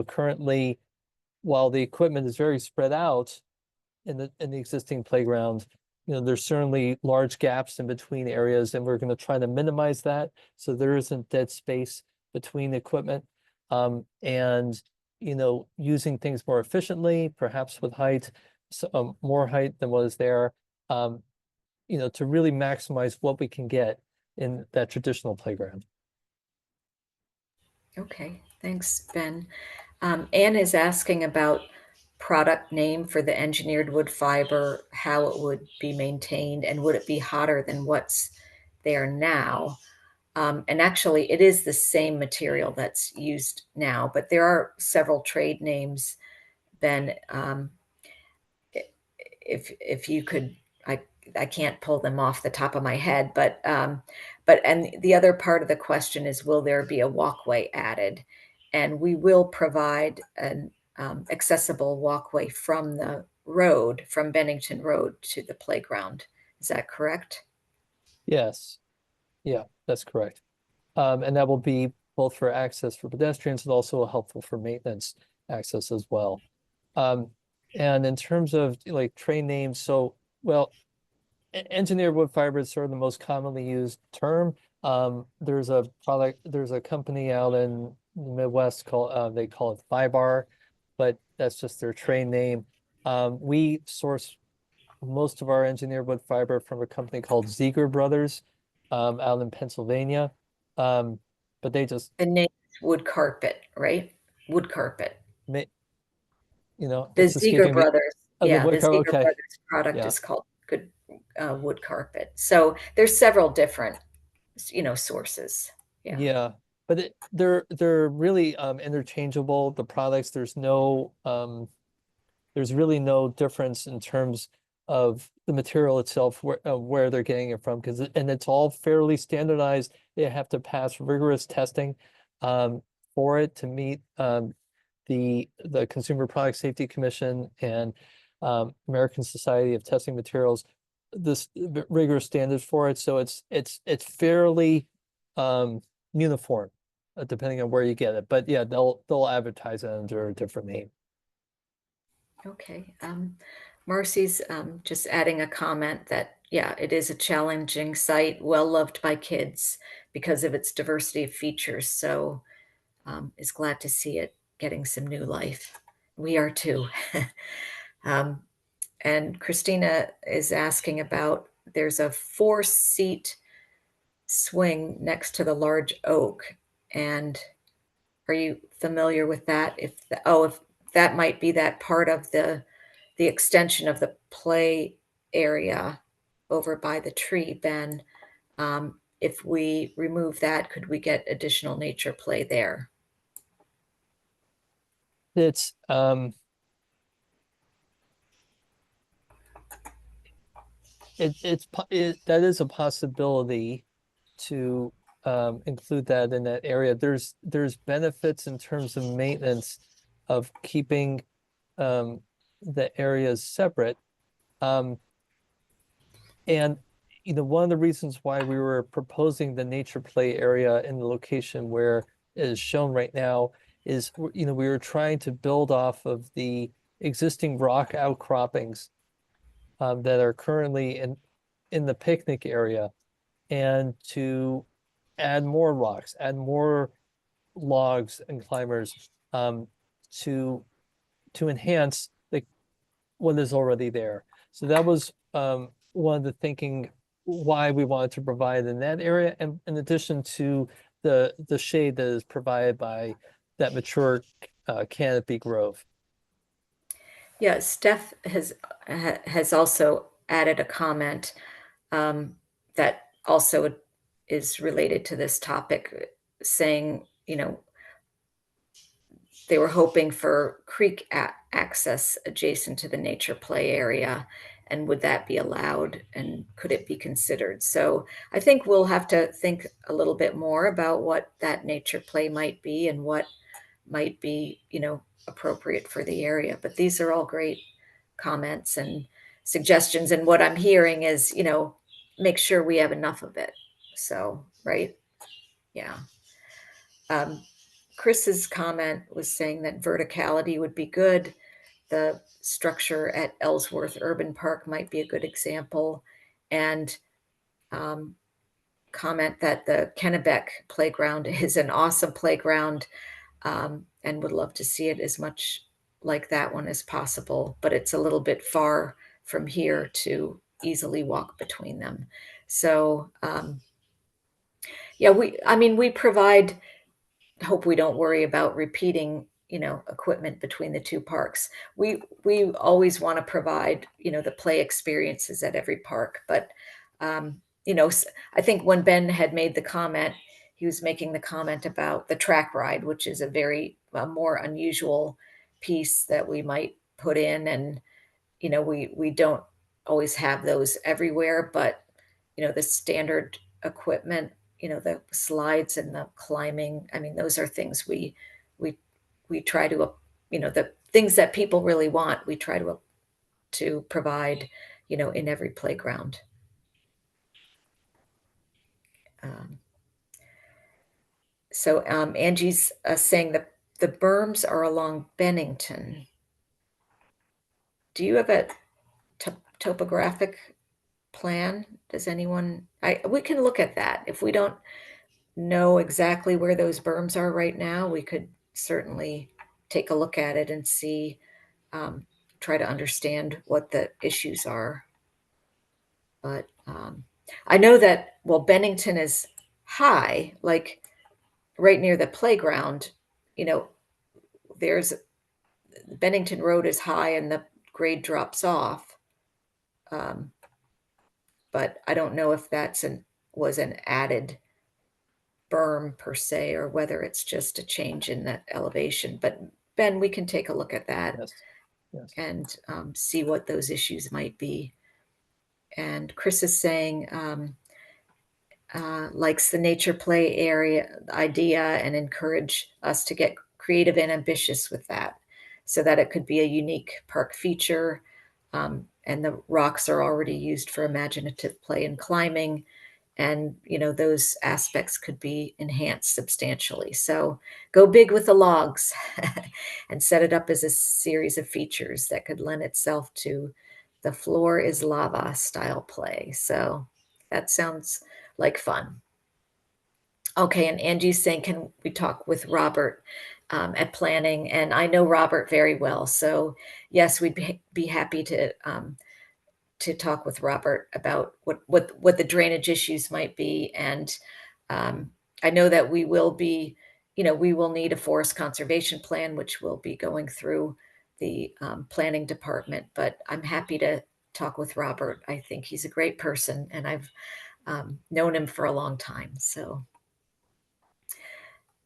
Currently, while the equipment is very spread out in the existing playground, there's certainly large gaps in between areas, and we're going to try to minimize that so there isn't dead space between equipment. And using things more efficiently, perhaps with height, more height than what is there, to really maximize what we can get in that traditional playground. Okay, thanks, Ben. Anne is asking about product name for the engineered wood fiber, how it would be maintained, and would it be hotter than what's there now? And actually, it is the same material that's used now, but there are several trade names. Ben, if you could, I can't pull them off the top of my head, but and the other part of the question is, will there be a walkway added? And we will provide an accessible walkway from the road, from Bennington Road to the playground. Is that correct? Yes. Yeah, that's correct. And that will be both for access for pedestrians and also helpful for maintenance access as well. And in terms of like trade names, so, well, engineered wood fiber is sort of the most commonly used term. There's a company out in the Midwest called, they call it Fibar, but that's just their trade name. We source most of our engineered wood fiber from a company called Ziegler Brothers, out in Pennsylvania. But they just, The name is wood carpet, right? Wood carpet. ma- The it's Ziegler escaping me. Brothers. Oh, the Yeah, wood the carpet, Ziegler okay. Brothers product Yeah. is called good wood carpet. So there's several different, sources. Yeah. Yeah, but they're really interchangeable. The products, there's really no difference in terms of the material itself, where they're getting it from, and it's all fairly standardized. They have to pass rigorous testing for it to meet the Consumer Product Safety Commission and American Society of Testing Materials, this rigorous standards for it. So it's fairly uniform, depending on where you get it. But yeah, they'll advertise it under a different name. Okay. Marcy's just adding a comment that, yeah, it is a challenging site, well loved by kids because of its diversity of features. So is glad to see it getting some new life. We are too. And Christina is asking about, there's a 4-seat swing next to the large oak. And are you familiar with that? If that might be that part of the extension of the play area over by the tree, Ben. If we remove that, could we get additional nature play there? It's that is a possibility to include that in that area. There's benefits in terms of maintenance of keeping the areas separate. And one of the reasons why we were proposing the nature play area in the location where it is shown right now is, we were trying to build off of the existing rock outcroppings that are currently in the picnic area, and to add more rocks, add more logs and climbers to enhance what is already there. So that was one of the thinking why we wanted to provide in that area, and in addition to the shade that is provided by that mature canopy grove. Yeah, Steph has also added a comment that also is related to this topic, saying, they were hoping for creek access adjacent to the nature play area, and would that be allowed, and could it be considered? So I think we'll have to think a little bit more about what that nature play might be and what might be, appropriate for the area. But these are all great comments and suggestions. And what I'm hearing is, make sure we have enough of it. So, right? Yeah. Chris's comment was saying that verticality would be good. The structure at Ellsworth Urban Park might be a good example. And comment that the Kennebec playground is an awesome playground, and would love to see it as much like that one as possible, but it's a little bit far from here to easily walk between them. So, yeah, we provide, hope we don't worry about repeating, equipment between the two parks. We always want to provide, the play experiences at every park, but I think when Ben had made the comment, he was making the comment about the track ride, which is a very more unusual piece that we might put in, and we don't always have those everywhere, but the standard equipment, the slides and the climbing, I mean, those are things we we try to the things that people really want, we try to provide, in every playground. um, so Angie's saying that the berms are along Bennington. Do you have a topographic plan? Does anyone, we can look at that. If we don't know exactly where those berms are right now, we could certainly take a look at it and see, try to understand what the issues are. But I know that, well, Bennington is high, like right near the playground, there's Bennington Road is high and the grade drops off. But I don't know if was an added berm per se, or whether it's just a change in the elevation. But Ben, we can take a look at that. Yes. Yes. And see what those issues might be. And Chris is saying likes the nature play area idea and encourage us to get creative and ambitious with that, so that it could be a unique park feature. And the rocks are already used for imaginative play and climbing, and those aspects could be enhanced substantially. So go big with the logs and set it up as a series of features that could lend itself to the floor is lava style play. So that sounds like fun. Okay, and Angie's saying, can we talk with Robert at planning? And I know Robert very well, so yes, we'd be happy to talk with Robert about what the drainage issues might be. And I know that we will need a forest conservation plan, which will be going through the planning department. But I'm happy to talk with Robert. I think he's a great person, and I've known him for a long time. So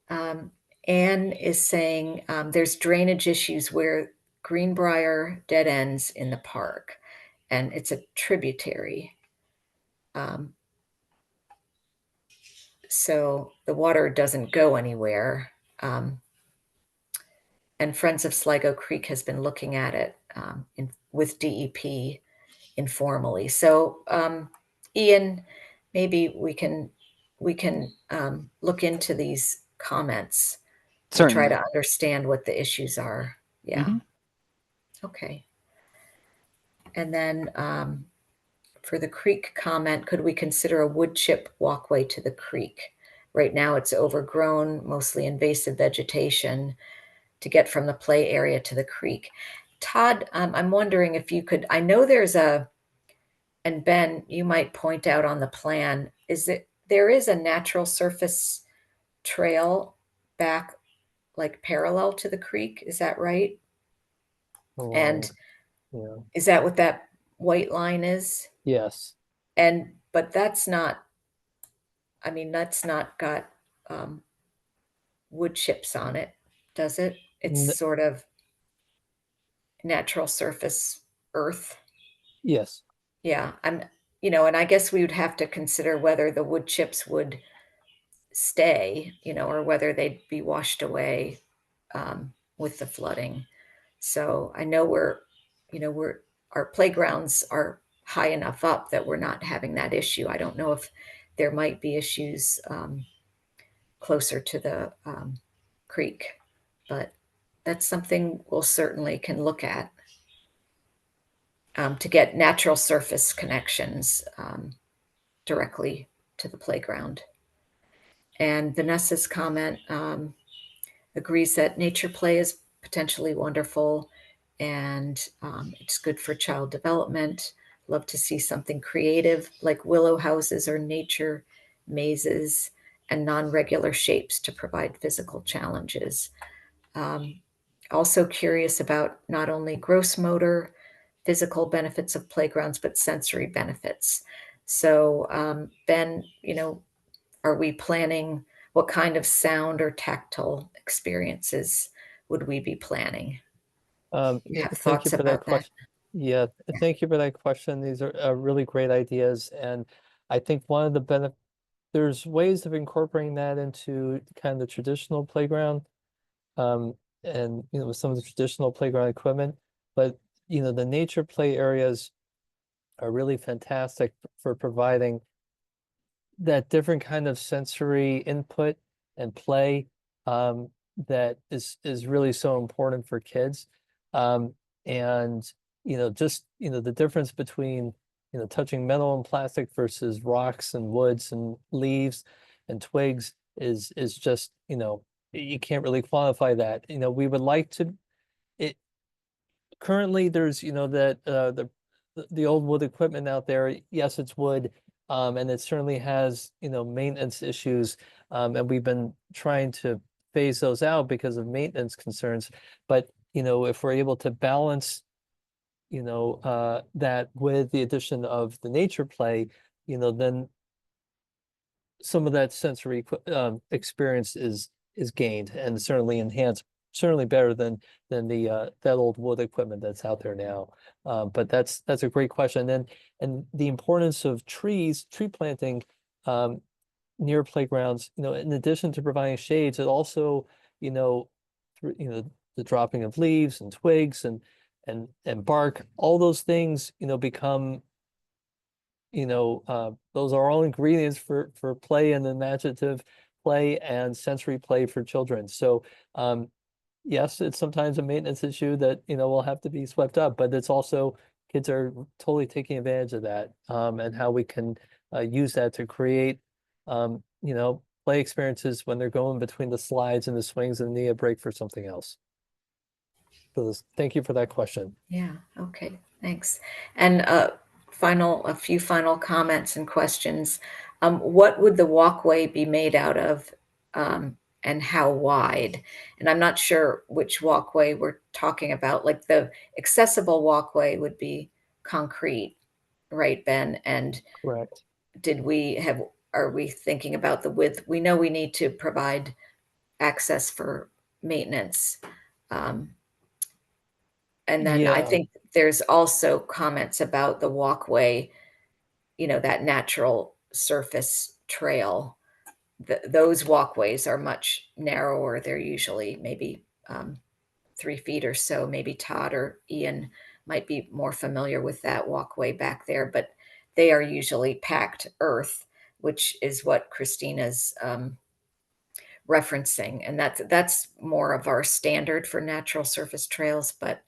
Anne is saying there's drainage issues where Greenbrier dead ends in the park, and it's a tributary. So the water doesn't go anywhere. And Friends of Sligo Creek has been looking at it with DEP informally. So Ian, maybe we can look into these comments to try to understand what the issues are. Yeah. Mm-hmm. Okay. And then for the creek comment, could we consider a wood chip walkway to the creek? Right now it's overgrown, mostly invasive vegetation to get from the play area to the creek. Todd, I'm wondering if you could, I know there's and Ben, you might point out on the plan, there is a natural surface trail back, like parallel to the creek. Is that right? And yeah. Is that what that white line is? Yes. But that's not got wood chips on it, does it? It's sort of natural surface earth. Yes. Yeah, and I guess we would have to consider whether the wood chips would stay, or whether they'd be washed away with the flooding. So I know our playgrounds are high enough up that we're not having that issue. I don't know if there might be issues closer to the creek. But that's something we'll certainly can look at to get natural surface connections directly to the playground. And Vanessa's comment agrees that nature play is potentially wonderful and it's good for child development. Love to see something creative like willow houses or nature mazes and non-regular shapes to provide physical challenges. Also curious about not only gross motor, physical benefits of playgrounds, but sensory benefits. So, Ben, are we planning, what kind of sound or tactile experiences would we be planning? You have Thank you thoughts for that about that? question. Yeah, thank you for that question. These are really great ideas. And I think one of the there's ways of incorporating that into kind of the traditional playground. And with some of the traditional playground equipment, but the nature play areas are really fantastic for providing that different kind of sensory input and play that is really so important for kids. And just the difference between touching metal and plastic versus rocks and woods and leaves and twigs is just you can't really quantify that. We would like to it currently there's that the old wood equipment out there. Yes, it's wood, and it certainly has maintenance issues, and we've been trying to phase those out because of maintenance concerns. But if we're able to balance that with the addition of the nature play, then some of that sensory experience is gained and certainly enhanced, certainly better than the that old wood equipment that's out there now. But that's a great question. And the importance of tree planting near playgrounds, in addition to providing shades, it also, the dropping of leaves and twigs and bark, all those things, become those are all ingredients for play and imaginative play and sensory play for children. So yes, it's sometimes a maintenance issue that will have to be swept up, but it's also kids are totally taking advantage of that, and how we can use that to create play experiences when they're going between the slides and the swings and need a break for something else. So thank you for that question. Yeah, okay, thanks. And a few final comments and questions. What would the walkway be made out of, and how wide? And I'm not sure which walkway we're talking about. Like the accessible walkway would be concrete, right, Ben? And Correct. are we thinking about the width? We know we need to provide access for maintenance. And then I Yeah. think there's also comments about the walkway, that natural surface trail. Those walkways are much narrower. They're usually maybe 3 feet or so. Maybe Todd or Ian might be more familiar with that walkway back there, but they are usually packed earth, which is what Christina's referencing. And that's more of our standard for natural surface trails, but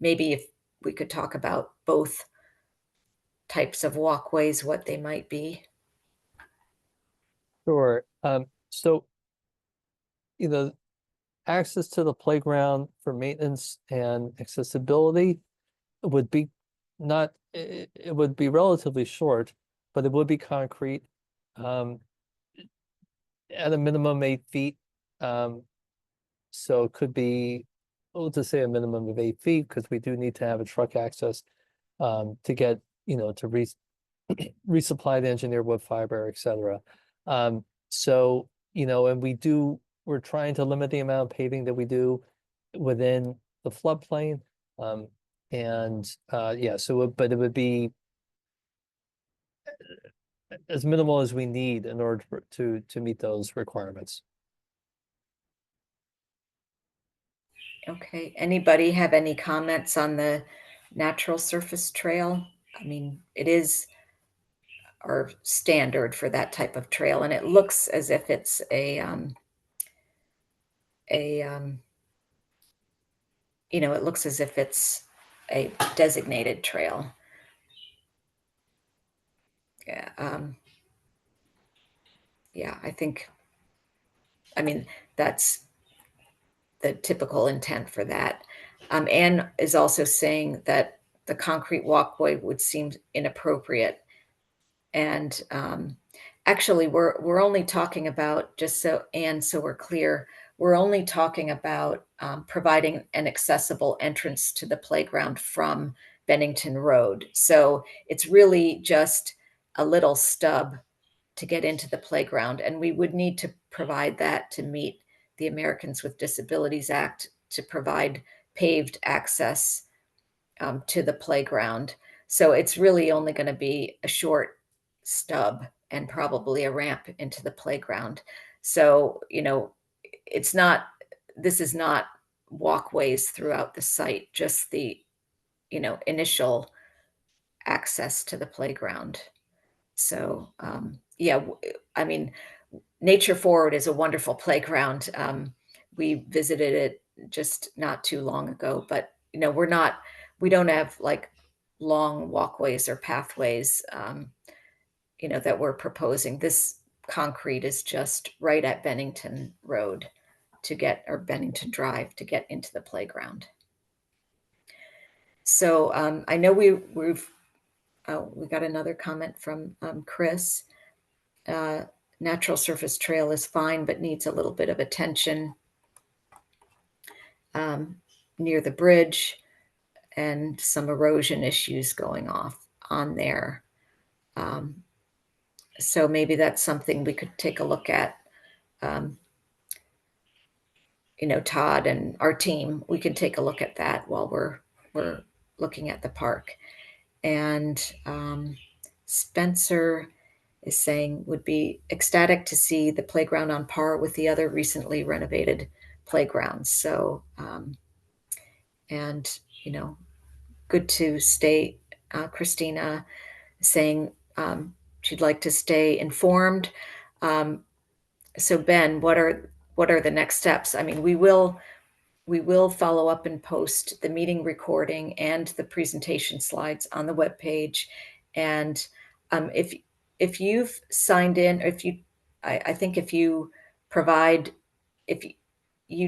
maybe if we could talk about both types of walkways, what they might be. Sure. So, access to the playground for maintenance and accessibility would be not, it would be relatively short, but it would be concrete. At a minimum 8 feet. So it could be, we'll just say a minimum of 8 feet, because we do need to have a truck access to get, to resupply the engineered wood fiber, et cetera. So, and we're trying to limit the amount of paving that we do within the floodplain. Yeah, but it would be as minimal as we need in order to meet those requirements. Okay, anybody have any comments on the natural surface trail? I mean, it is are standard for that type of trail. And it looks as if it's it looks as if it's a designated trail. Yeah, yeah, I mean, that's the typical intent for that. Anne is also saying that the concrete walkway would seem inappropriate. And actually, we're only talking about, just so Anne, so we're clear, we're only talking about providing an accessible entrance to the playground from Bennington Road. So it's really just a little stub to get into the playground, and we would need to provide that to meet the Americans with Disabilities Act to provide paved access to the playground. So it's really only going to be a short stub and probably a ramp into the playground. So, this is not walkways throughout the site, just the, initial access to the playground. So, yeah, I mean, Nature Forward is a wonderful playground. We visited it just not too long ago, but we don't have like long walkways or pathways, that we're proposing. This concrete is just right at Bennington Road or Bennington Drive to get into the playground. So I know we got another comment from Chris. Natural surface trail is fine, but needs a little bit of attention near the bridge and some erosion issues going on there. So maybe that's something we could take a look at. Todd and our team, we can take a look at that while we're looking at the park. And Spencer is saying would be ecstatic to see the playground on par with the other recently renovated playgrounds. So, and, good to stay, Christina saying she'd like to stay informed. So Ben, what are the next steps? I mean, we will follow up and post the meeting recording and the presentation slides on the webpage. And if you've signed in, I think if you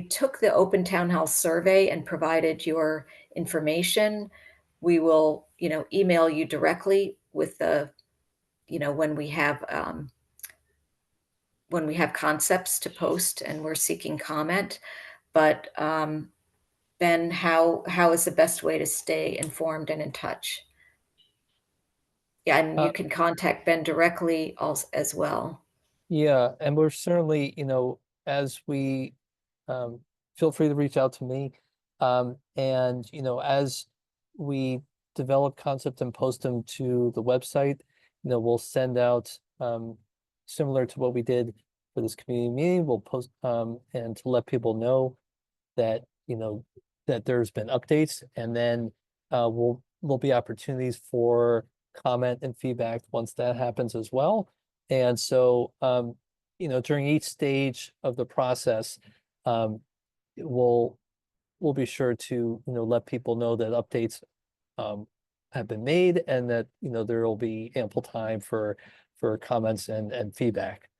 took the Open Town Hall survey and provided your information, we will, email you directly with the, when we have concepts to post and we're seeking comment. But Ben, how is the best way to stay informed and in touch? Yeah, and you can contact Ben directly also as well. Yeah, and we're certainly, as we feel free to reach out to me. And as we develop concept and post them to the website, we'll send out similar to what we did for this community meeting, we'll post and to let people know that, that there's been updates, and then there'll be opportunities for comment and feedback once that happens as well. And so, during each stage of the process, we'll be sure to, let people know that updates have been made, and that, there will be ample time for comments and feedback.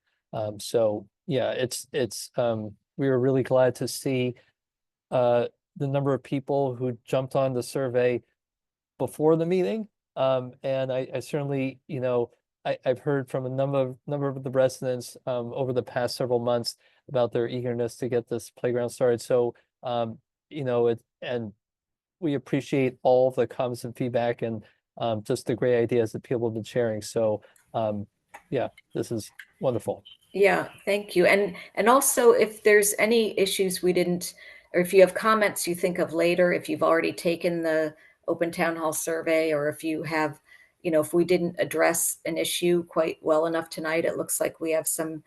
So yeah, we were really glad to see the number of people who jumped on the survey before the meeting. And I certainly, I've heard from a number of the residents over the past several months about their eagerness to get this playground started. So, and we appreciate all the comments and feedback, and just the great ideas that people have been sharing. So, yeah, this is wonderful. Yeah, thank you. And also, if there's any issues we didn't, or if you have comments you think of later, if you've already taken the Open Town Hall survey, or if you have, if we didn't address an issue quite well enough tonight, it looks like we have some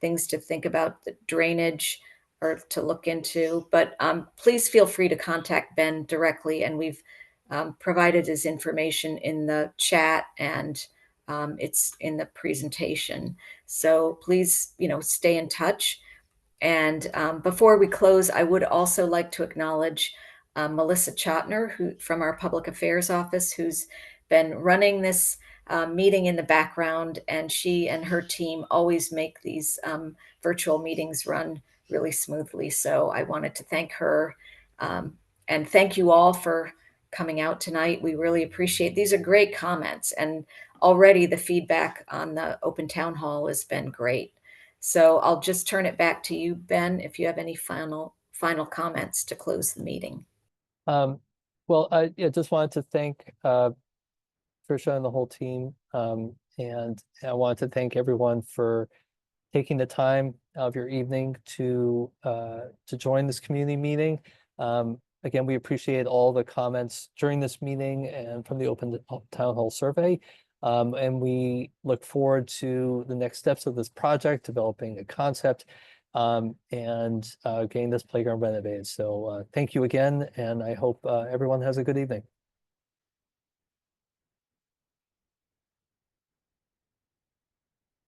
things to think about, the drainage or to look into. But please feel free to contact Ben directly, and we've provided his information in the chat, and It's in the presentation. So please, stay in touch. And before we close, I would also like to acknowledge Melissa Chotner, who from our Public Affairs Office, who's been running this meeting in the background, and she and her team always make these virtual meetings run really smoothly. So I wanted to thank her, and thank you all for coming out tonight. We really appreciate. These are great comments, and already the feedback on the open town hall has been great. So I'll just turn it back to you, Ben, if you have any final comments to close the meeting. Well, I just wanted to thank Tricia and the whole team. And I wanted to thank everyone for taking the time of your evening to join this community meeting. Again, we appreciate all the comments during this meeting and from the Open Town Hall survey. And we look forward to the next steps of this project, developing a concept, and getting this playground renovated. So thank you again, and I hope everyone has a good evening.